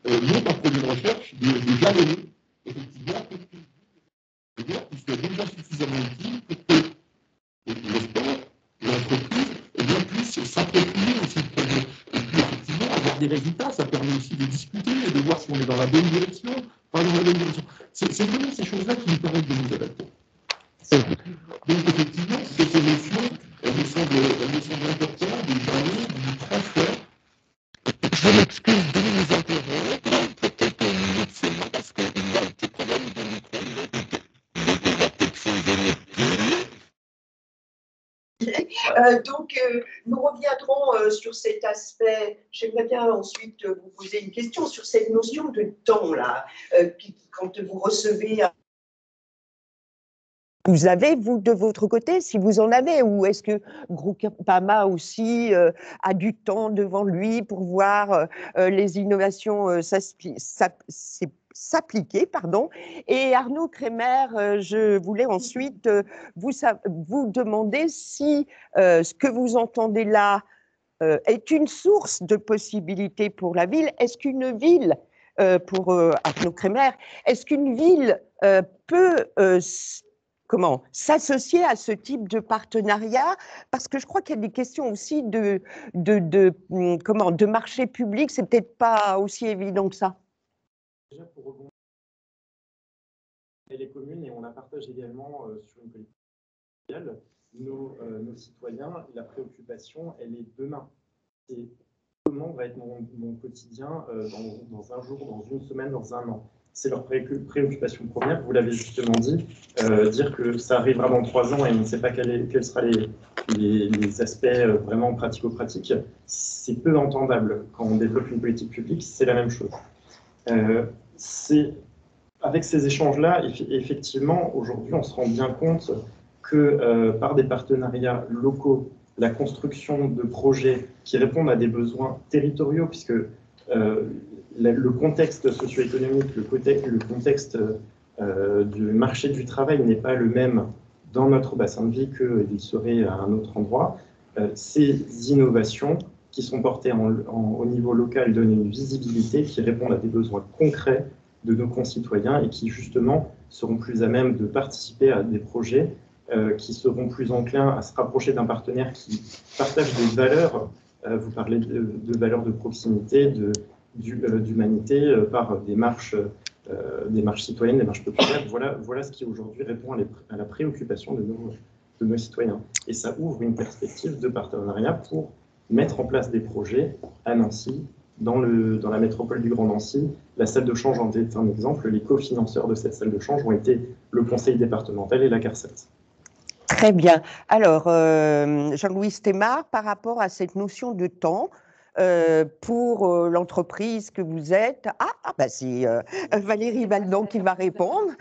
on monte un projet de recherche de jalonner effectivement qui soit déjà suffisamment utile pour que le sport, l'entreprise, puisse s'approprier aussi le projet. Et puis effectivement, avoir des résultats, ça permet aussi de discuter et de voir si on est dans la bonne direction, pas dans la bonne direction. C'est vraiment ces choses-là qui nous permettent de nous adapter. Donc effectivement, cette émotion, elle me semble importante de parler du transfert. Je m'excuse de vous interrompre, peut-être au milieu de ces mots, parce qu'il y a un petit problème de micro, donc on va peut-être changer nous reviendrons sur cet aspect. J'aimerais bien ensuite vous poser une question sur cette notion de temps, là, quand vous recevez. Vous avez, vous, de votre côté, si vous en avez, ou est-ce que Groupama aussi a du temps devant lui pour voir les innovations s'appliquer, pardon. Et Arnaud Kremer, je voulais ensuite vous demander si ce que vous entendez là est une source de possibilités pour la ville. Est-ce qu'une ville, pour Arnaud Kremer, est-ce qu'une ville peut s'associer à ce type de partenariat, parce que je crois qu'il y a des questions aussi de marché public, c'est peut-être pas aussi évident que ça. Déjà pour rebondir, les communes, et on la partage également sur une politique sociale, nos citoyens, la préoccupation, elle est demain. C'est comment va être mon quotidien dans un jour, dans une semaine, dans un an. C'est leur préoccupation première, vous l'avez justement dit, dire que ça arrivera dans 3 ans et on ne sait pas quels seront les aspects vraiment pratico-pratiques, c'est peu entendable. Quand on développe une politique publique, c'est la même chose. Avec ces échanges-là, effectivement, aujourd'hui, on se rend bien compte que par des partenariats locaux, la construction de projets qui répondent à des besoins territoriaux, puisque le contexte socio-économique, le contexte du marché du travail n'est pas le même dans notre bassin de vie qu'il serait à un autre endroit. Ces innovations qui sont portées au niveau local donnent une visibilité qui répondent à des besoins concrets de nos concitoyens et qui justement seront plus à même de participer à des projets qui seront plus enclins à se rapprocher d'un partenaire qui partage des valeurs. Vous parlez de valeurs de proximité, d'humanité par des marches citoyennes, des marches populaires. Voilà ce qui aujourd'hui répond à la préoccupation de nos citoyens. Et ça ouvre une perspective de partenariat pour mettre en place des projets à Nancy, dans la métropole du Grand Nancy. La salle de change en est un exemple. Les cofinanceurs de cette salle de change ont été le conseil départemental et la CARSAT. Très bien. Alors, Jean-Louis Stémar, par rapport à cette notion de temps, pour l'entreprise que vous êtes, c'est Valérie Valdon qui va répondre.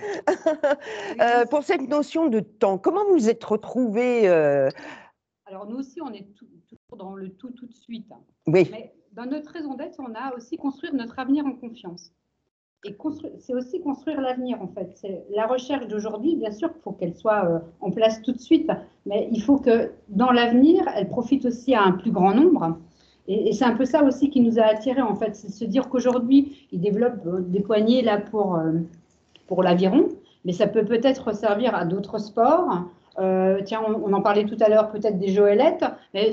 Pour cette notion de temps, comment vous êtes retrouvés Alors, nous aussi, on est toujours dans le tout de suite. Oui. Mais dans notre raison d'être, on a aussi construire notre avenir en confiance. Et c'est aussi construire l'avenir, en fait. La recherche d'aujourd'hui, bien sûr, il faut qu'elle soit en place tout de suite, mais il faut que dans l'avenir, elle profite aussi à un plus grand nombre. Et c'est un peu ça aussi qui nous a attirés, en fait, c'est de se dire qu'aujourd'hui, ils développent des poignées là pour l'aviron, mais ça peut peut-être servir à d'autres sports. Tiens, on en parlait tout à l'heure, peut-être des joëlettes, mais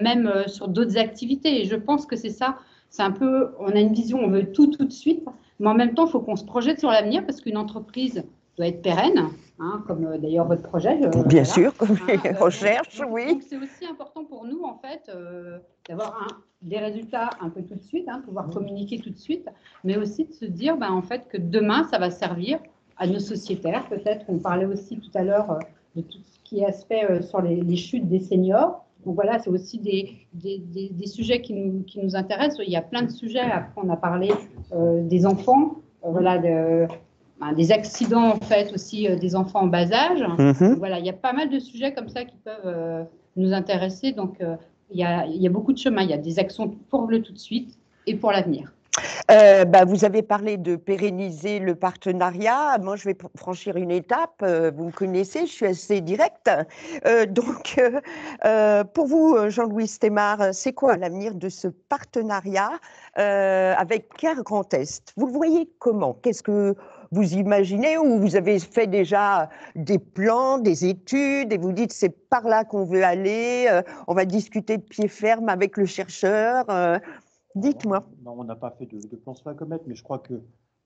même sur d'autres activités. Et je pense que c'est ça. C'est un peu, on a une vision, on veut tout de suite, mais en même temps, il faut qu'on se projette sur l'avenir parce qu'une entreprise doit être pérenne, hein, comme d'ailleurs votre projet. Bien sûr, comme les recherches, oui. Donc, c'est aussi important pour nous, en fait, d'avoir des résultats un peu tout de suite, pouvoir communiquer tout de suite, mais aussi de se dire, en fait, que demain, ça va servir à nos sociétaires. Peut-être, on parlait aussi tout à l'heure de tout ce qui est aspect sur les chutes des seniors. Donc voilà, c'est aussi des sujets qui nous intéressent. Il y a plein de sujets. Après, on a parlé des enfants, des accidents, en fait, aussi des enfants en bas âge. Donc, voilà, il y a pas mal de sujets comme ça qui peuvent nous intéresser. Donc, il y a beaucoup de chemins. Il y a des actions pour le tout de suite et pour l'avenir. Vous avez parlé de pérenniser le partenariat. Moi, je vais franchir une étape. Vous me connaissez, je suis assez directe. Pour vous, Jean-Louis Stémar, c'est quoi l'avenir de ce partenariat avec Caire Grand Est? Vous le voyez comment? Qu'est-ce que vous imaginez, ou vous avez fait déjà des plans, des études, et vous dites c'est par là qu'on veut aller, on va discuter de pied ferme avec le chercheur. Dites-moi. Non, on n'a pas fait de plan sur la comète, mais je crois que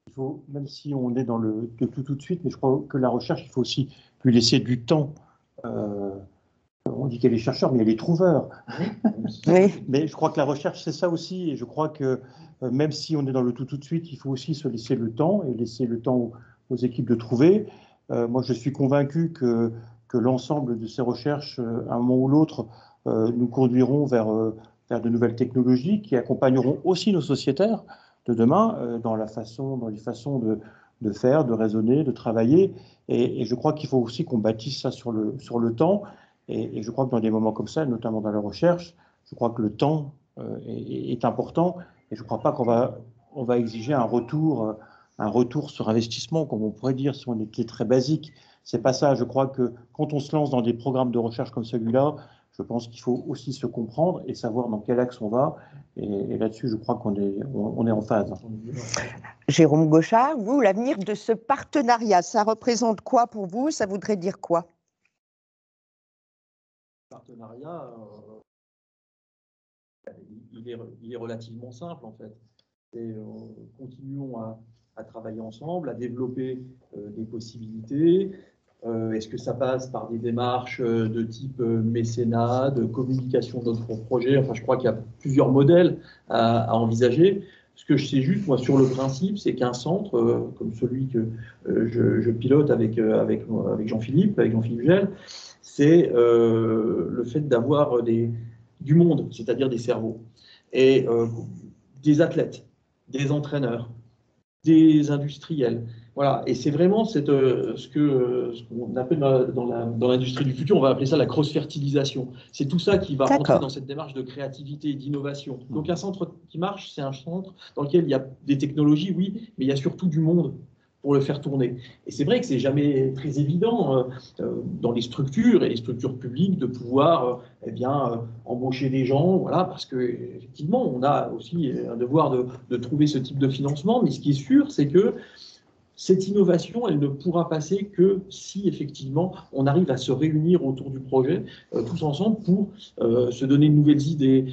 il faut, même si on est dans le tout de suite, mais je crois que la recherche, il faut aussi lui laisser du temps. On dit qu'elle est chercheur, mais elle est trouveur. Oui. Mais je crois que la recherche, c'est ça aussi. Et je crois que même si on est dans le tout de suite, il faut aussi se laisser le temps et laisser le temps aux équipes de trouver. Moi, je suis convaincu que l'ensemble de ces recherches, à un moment ou l'autre, nous conduiront vers de nouvelles technologies qui accompagneront aussi nos sociétaires de demain dans les façons de faire, de raisonner, de travailler. Et je crois qu'il faut aussi qu'on bâtisse ça sur le temps. Et je crois que dans des moments comme ça, notamment dans la recherche, je crois que le temps est important. Et je ne crois pas qu'on va exiger un retour sur investissement, comme on pourrait dire si on était très basique. C'est pas ça. Je crois que quand on se lance dans des programmes de recherche comme celui-là, je pense qu'il faut aussi se comprendre et savoir dans quel axe on va. Et là-dessus, je crois qu'on est en phase. Jérôme Gauchard, vous, l'avenir de ce partenariat, ça représente quoi pour vous? Ça voudrait dire quoi? Partenariat, il est relativement simple en fait. Continuons à travailler ensemble, à développer des possibilités. Est-ce que ça passe par des démarches de type mécénat, de communication de notre projet? Enfin, je crois qu'il y a plusieurs modèles à envisager. Ce que je sais juste, moi, sur le principe, c'est qu'un centre comme celui que je pilote avec Jean-Philippe Gel, c'est le fait d'avoir du monde, c'est-à-dire des cerveaux, et des athlètes, des entraîneurs, des industriels. Voilà, et c'est vraiment ce qu'on appelle dans l'industrie du futur, on va appeler ça la cross-fertilisation. C'est tout ça qui va rentrer dans cette démarche de créativité et d'innovation. Donc un centre qui marche, c'est un centre dans lequel il y a des technologies, oui, mais il y a surtout du monde pour le faire tourner. Et c'est vrai que c'est jamais très évident dans les structures et les structures publiques de pouvoir embaucher des gens, voilà, parce que effectivement, on a aussi un devoir de trouver ce type de financement. Mais ce qui est sûr, c'est que cette innovation, elle ne pourra passer que si, effectivement, on arrive à se réunir autour du projet, tous ensemble, pour se donner de nouvelles idées.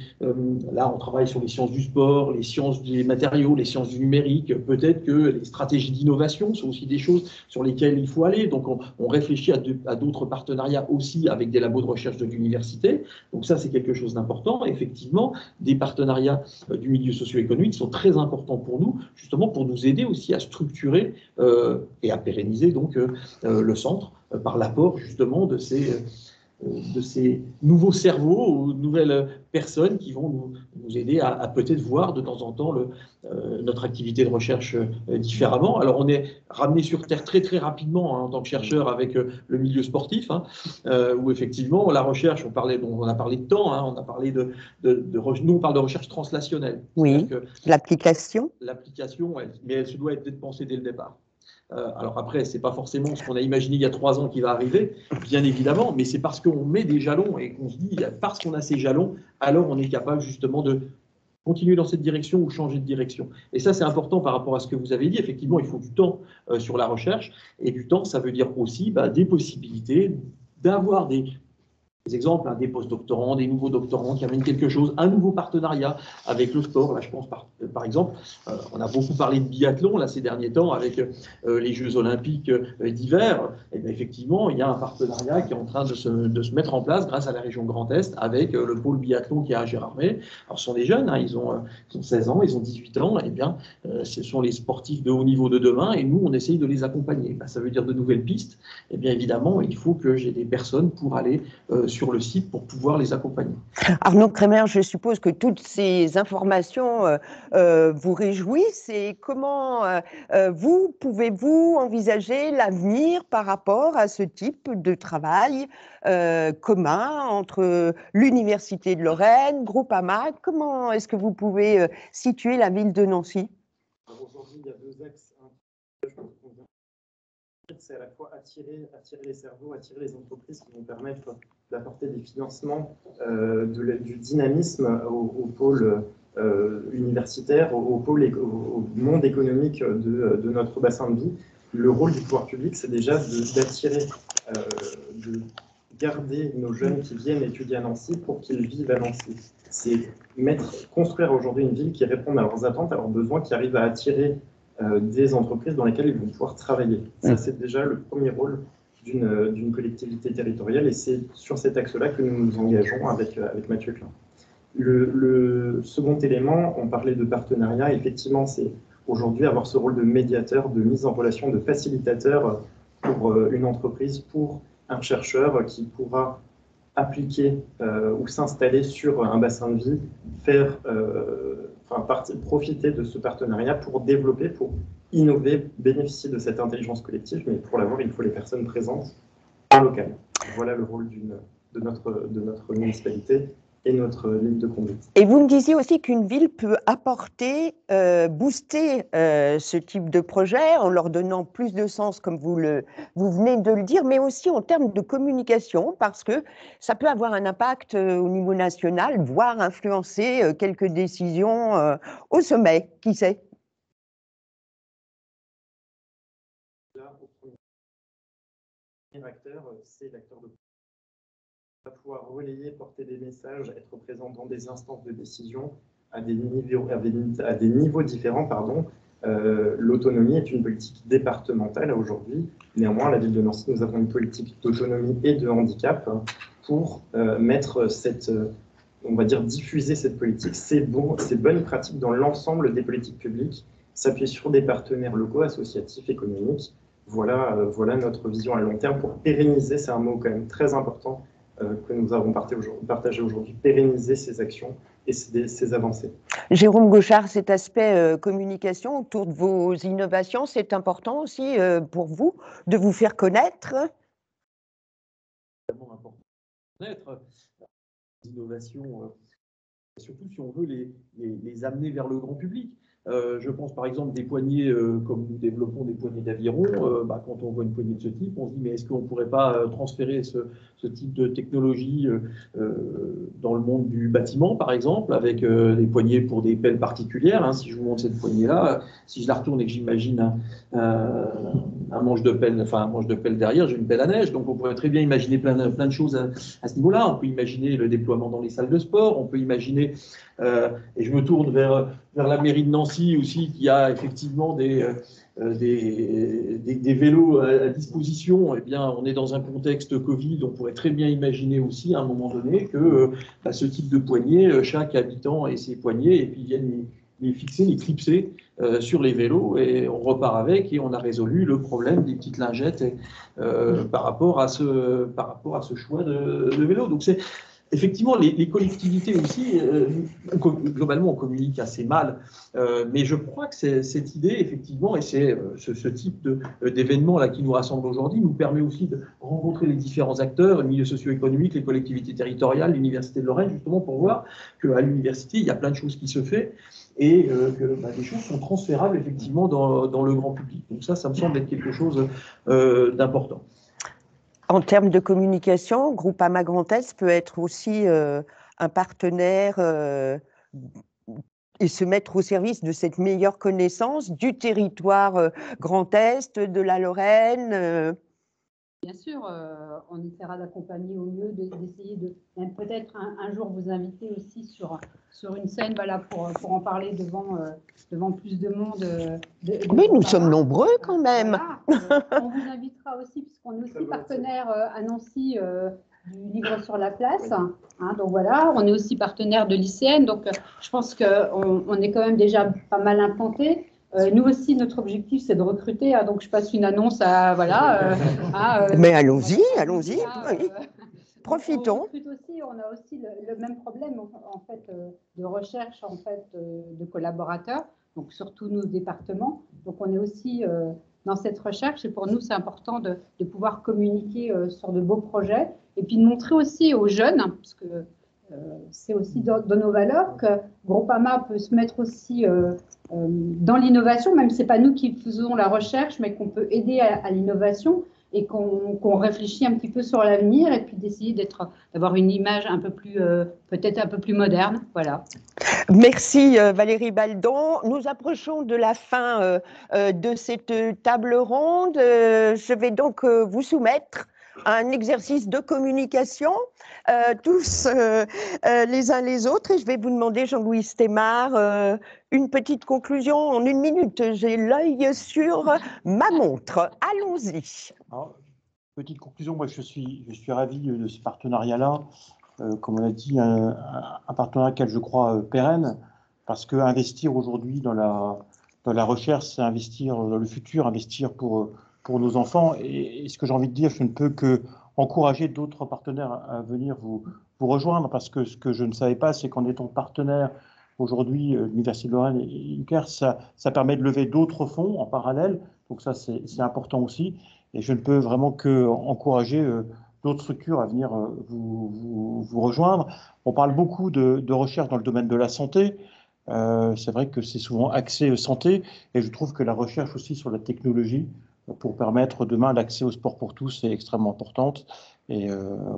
Là, on travaille sur les sciences du sport, les sciences des matériaux, les sciences du numérique. Peut-être que les stratégies d'innovation sont aussi des choses sur lesquelles il faut aller. Donc, on réfléchit à d'autres partenariats aussi avec des labos de recherche de l'université. Donc, ça, c'est quelque chose d'important. Effectivement, des partenariats du milieu socio-économique sont très importants pour nous, justement pour nous aider aussi à structurer et à pérenniser donc le centre par l'apport justement de ces nouveaux cerveaux ou nouvelles personnes qui vont nous aider à peut-être voir de temps en temps notre activité de recherche différemment. Alors on est ramené sur Terre très très rapidement en tant que chercheur avec le milieu sportif, où effectivement la recherche, on a parlé de temps, on a parlé nous on parle de recherche translationnelle. Oui, l'application. L'application, mais elle se doit être pensée dès le départ. Alors après, ce n'est pas forcément ce qu'on a imaginé il y a 3 ans qui va arriver, bien évidemment, mais c'est parce qu'on met des jalons et qu'on se dit, parce qu'on a ces jalons, alors on est capable justement de continuer dans cette direction ou changer de direction. Et ça, c'est important par rapport à ce que vous avez dit. Effectivement, il faut du temps sur la recherche, et du temps, ça veut dire aussi des possibilités d'avoir des exemples, des post-doctorants, des nouveaux doctorants qui amènent quelque chose, un nouveau partenariat avec le sport. Là, je pense par exemple, on a beaucoup parlé de biathlon là, ces derniers temps avec les Jeux olympiques d'hiver. Et bien, effectivement, il y a un partenariat qui est en train de se mettre en place grâce à la région Grand Est avec le pôle biathlon qui est à Gérardmer. Alors, ce sont des jeunes, ils ont 16 ans, ils ont 18 ans. Et bien, ce sont les sportifs de haut niveau de demain et nous, on essaye de les accompagner. Ça veut dire de nouvelles pistes. Et bien, évidemment, il faut que j'ai des personnes pour aller sur le site pour pouvoir les accompagner. Arnaud Kremer, je suppose que toutes ces informations vous réjouissent. Et comment pouvez-vous envisager l'avenir par rapport à ce type de travail commun entre l'Université de Lorraine, Groupama? Comment est-ce que vous pouvez situer la ville de Nancy? Aujourd'hui, il y a deux axes. C'est à la fois attirer les cerveaux, attirer les entreprises qui vont permettre d'apporter des financements, du dynamisme au pôle universitaire, au monde économique de notre bassin de vie. Le rôle du pouvoir public, c'est déjà d'attirer, de garder nos jeunes qui viennent étudier à Nancy pour qu'ils vivent à Nancy. C'est construire aujourd'hui une ville qui réponde à leurs attentes, à leurs besoins, qui arrive à attirer des entreprises dans lesquelles ils vont pouvoir travailler. Ça, c'est déjà le premier rôle d'une collectivité territoriale, et c'est sur cet axe-là que nous nous engageons avec Mathieu Klein. Le second élément, on parlait de partenariat, effectivement, c'est aujourd'hui avoir ce rôle de médiateur, de mise en relation, de facilitateur pour une entreprise, pour un chercheur qui pourra appliquer ou s'installer sur un bassin de vie, profiter de ce partenariat pour développer, pour innover, bénéficier de cette intelligence collective, mais pour l'avoir, il faut les personnes présentes en local. Voilà le rôle de notre municipalité et notre ligne de conduite. Et vous me disiez aussi qu'une ville peut apporter, booster ce type de projet en leur donnant plus de sens, comme vous venez de le dire, mais aussi en termes de communication, parce que ça peut avoir un impact au niveau national, voire influencer quelques décisions au sommet, qui sait? Là, le premier acteur, c'est l'acteur de va pouvoir relayer, porter des messages, être présent dans des instances de décision à des niveaux différents. L'autonomie est une politique départementale aujourd'hui. Néanmoins, à la ville de Nancy, nous avons une politique d'autonomie et de handicap pour on va dire, diffuser cette politique, ces bonnes pratiques dans l'ensemble des politiques publiques, s'appuyer sur des partenaires locaux, associatifs, économiques. Voilà notre vision à long terme pour pérenniser, c'est un mot quand même très important, que nous avons partagé aujourd'hui, pérenniser ces actions et ces avancées. Jérôme Gauchard, cet aspect communication autour de vos innovations, c'est important aussi pour vous de vous faire connaître? C'est vraiment important de connaître les innovations, surtout si on veut les amener vers le grand public. Je pense par exemple des poignées, comme nous développons des poignées d'aviron, quand on voit une poignée de ce type, on se dit mais est-ce qu'on ne pourrait pas transférer ce type de technologie dans le monde du bâtiment par exemple, avec des poignées pour des pelles particulières, hein. Si je vous montre cette poignée-là, si je la retourne et que j'imagine un manche de pelle derrière, j'ai une pelle à neige, donc on pourrait très bien imaginer plein de choses à ce niveau-là. On peut imaginer le déploiement dans les salles de sport, on peut imaginer, et je me tourne vers la mairie de Nancy aussi, qui a effectivement des vélos à disposition. Eh bien, on est dans un contexte Covid, on pourrait très bien imaginer aussi à un moment donné que ce type de poignée, chaque habitant ait ses poignées et puis viennent les fixer, les clipser sur les vélos, et on repart avec, et on a résolu le problème des petites lingettes par rapport à ce choix de vélo. Donc c'est effectivement les collectivités aussi, globalement on communique assez mal, mais je crois que cette idée effectivement, et c'est ce type d'événement là qui nous rassemble aujourd'hui, nous permet aussi de rencontrer les différents acteurs, le milieu socio-économique, les collectivités territoriales, l'Université de Lorraine, justement pour voir qu'à l'université il y a plein de choses qui se font, et que des choses sont transférables effectivement dans le grand public. Donc ça me semble être quelque chose d'important. En termes de communication, Groupama Grand Est peut être aussi un partenaire et se mettre au service de cette meilleure connaissance du territoire Grand Est, de la Lorraine. Bien sûr, on essaiera d'accompagner au mieux, d'essayer de même peut-être un jour vous inviter aussi sur une scène, voilà, pour en parler devant plus de monde. Oui, nous sommes nombreux quand même. Voilà, on vous invitera aussi, puisqu'on est aussi partenaire à Nancy du Livre sur la place. Hein, donc voilà, on est aussi partenaire de l'ICN, donc je pense qu'on est quand même déjà pas mal implanté. Nous aussi, notre objectif, c'est de recruter. Donc, je passe une annonce à… voilà. Mais allons-y, allons-y. Oui. Profitons. On recrute aussi, on a aussi le même problème en fait de recherche en fait de collaborateurs, donc sur tous nos départements. Donc on est aussi dans cette recherche et pour nous c'est important de pouvoir communiquer sur de beaux projets et puis de montrer aussi aux jeunes, parce que c'est aussi dans nos valeurs que Groupama peut se mettre aussi dans l'innovation, même si ce n'est pas nous qui faisons la recherche, mais qu'on peut aider à l'innovation et qu'on réfléchit un petit peu sur l'avenir et puis d'essayer d'avoir une image un peu plus, peut-être un peu plus moderne. Voilà. Merci Valérie Baldon. Nous approchons de la fin de cette table ronde. Je vais donc vous soumettre à un exercice de communication, tous les uns les autres. Et je vais vous demander, Jean-Louis Stémar, une petite conclusion en 1 minute. J'ai l'œil sur ma montre. Allons-y. Petite conclusion, moi je suis ravi de ce partenariat-là. Comme on a dit, un partenariat auquel je crois pérenne, parce qu'investir aujourd'hui dans la recherche, c'est investir dans le futur, investir pour nos enfants. Et ce que j'ai envie de dire, je ne peux que encourager d'autres partenaires à venir vous rejoindre, parce que ce que je ne savais pas, c'est qu'en étant partenaire aujourd'hui, l'Université de Lorraine et UCAR, ça permet de lever d'autres fonds en parallèle. Donc ça, c'est important aussi. Et je ne peux vraiment que encourager d'autres structures à venir vous rejoindre. On parle beaucoup de recherche dans le domaine de la santé. C'est vrai que c'est souvent axé santé, et je trouve que la recherche aussi sur la technologie pour permettre demain l'accès au sport pour tous est extrêmement importante. Et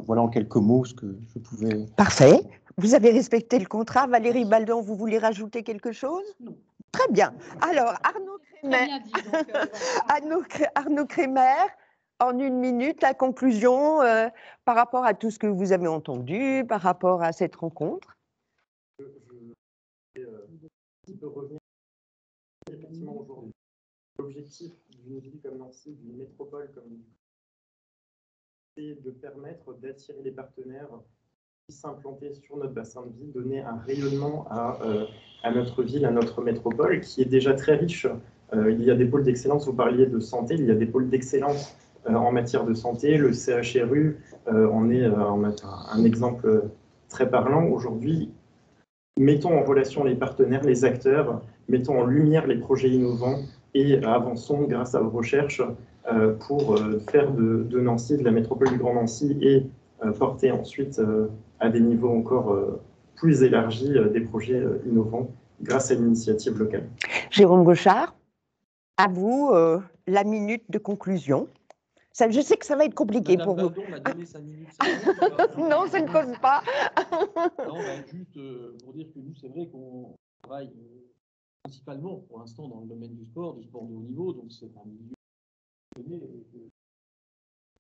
voilà en quelques mots ce que je pouvais... Parfait. Vous avez respecté le contrat. Valérie Baldon, vous voulez rajouter quelque chose? Non. Très bien. Alors, Arnaud Crémer, Arnaud Crémer, en 1 minute, la conclusion par rapport à tout ce que vous avez entendu, par rapport à cette rencontre. Je peux revenir effectivement aujourd'hui. L'objectif d'une ville comme Nancy, d'une métropole comme Nancy, c'est de permettre d'attirer les partenaires qui s'implanter sur notre bassin de vie, donner un rayonnement à notre ville, à notre métropole, qui est déjà très riche. Il y a des pôles d'excellence, vous parliez de santé, il y a des pôles d'excellence en matière de santé. Le CHRU en est un exemple très parlant. Aujourd'hui, mettons en relation les partenaires, les acteurs, mettons en lumière les projets innovants et avançons grâce à vos recherches pour faire de Nancy, de la métropole du Grand Nancy, et porter ensuite à des niveaux encore plus élargis des projets innovants grâce à l'initiative locale. Jérôme Gauchard, à vous la minute de conclusion. Ça, je sais que ça va être compliqué Madame pour vous. Baldon m'a donné 5 minutes. Non, ça ne cause pas. Non, juste pour dire que nous, c'est vrai qu'on travaille principalement pour l'instant dans le domaine du sport de haut niveau, donc c'est un milieu donné,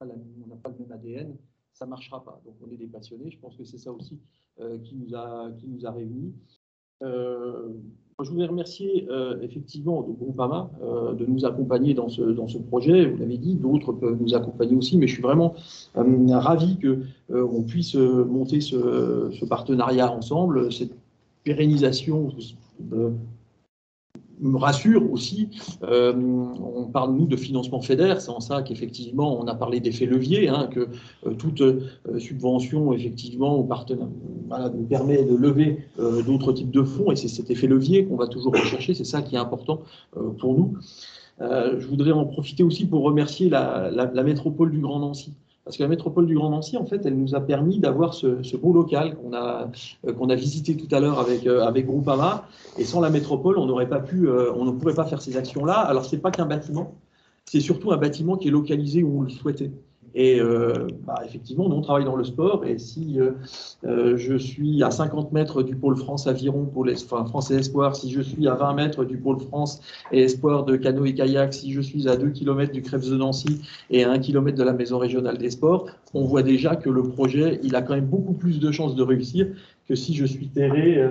on n'a pas le même ADN, ça ne marchera pas. Donc on est des passionnés, je pense que c'est ça aussi qui nous a réunis. Je voudrais remercier effectivement le Groupama de nous accompagner dans ce projet. Vous l'avez dit, d'autres peuvent nous accompagner aussi, mais je suis vraiment ravi qu'on puisse monter ce partenariat ensemble. Cette pérennisation me rassure aussi. On parle, nous, de financement FEDER, c'est en ça qu'effectivement, on a parlé d'effet levier, que toute subvention, effectivement, aux partenaires, nous permet de lever d'autres types de fonds, et c'est cet effet levier qu'on va toujours rechercher, c'est ça qui est important pour nous. Je voudrais en profiter aussi pour remercier la métropole du Grand Nancy. Parce que la métropole du Grand Nancy, en fait, elle nous a permis d'avoir ce beau local qu'on a visité tout à l'heure avec Groupama. Et sans la métropole, on ne pourrait pas faire ces actions-là. Alors, ce n'est pas qu'un bâtiment, c'est surtout un bâtiment qui est localisé où on le souhaitait. Et effectivement, nous, on travaille dans le sport. Et si je suis à 50 mètres du pôle France Aviron, France et Espoir, si je suis à 20 mètres du pôle France et Espoir de canoë et kayak, si je suis à 2 km du Crèves de Nancy et à 1 km de la Maison régionale des sports, on voit déjà que le projet, il a quand même beaucoup plus de chances de réussir que si je suis terré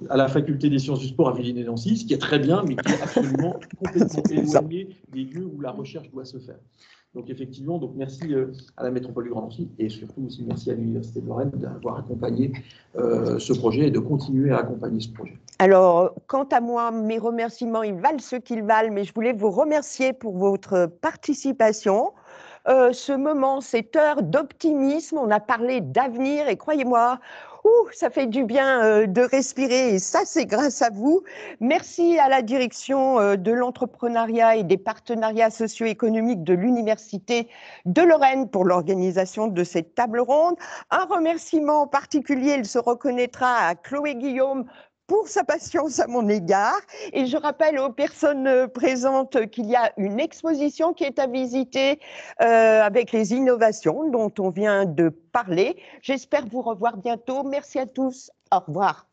à la faculté des sciences du sport à Villeneuve-Nancy, ce qui est très bien, mais qui est absolument complètement éloigné des lieux où la recherche doit se faire. Donc effectivement, merci à la métropole du Grand Nancy et surtout aussi merci à l'Université de Lorraine d'avoir accompagné ce projet et de continuer à accompagner ce projet. Alors, quant à moi, mes remerciements, ils valent ce qu'ils valent, mais je voulais vous remercier pour votre participation, ce moment, cette heure d'optimisme. On a parlé d'avenir et croyez-moi, ça fait du bien de respirer et ça, c'est grâce à vous. Merci à la direction de l'entrepreneuriat et des partenariats socio-économiques de l'Université de Lorraine pour l'organisation de cette table ronde. Un remerciement particulier, il se reconnaîtra, à Chloé Guillaume pour sa patience à mon égard. Et je rappelle aux personnes présentes qu'il y a une exposition qui est à visiter avec les innovations dont on vient de parler. J'espère vous revoir bientôt. Merci à tous. Au revoir.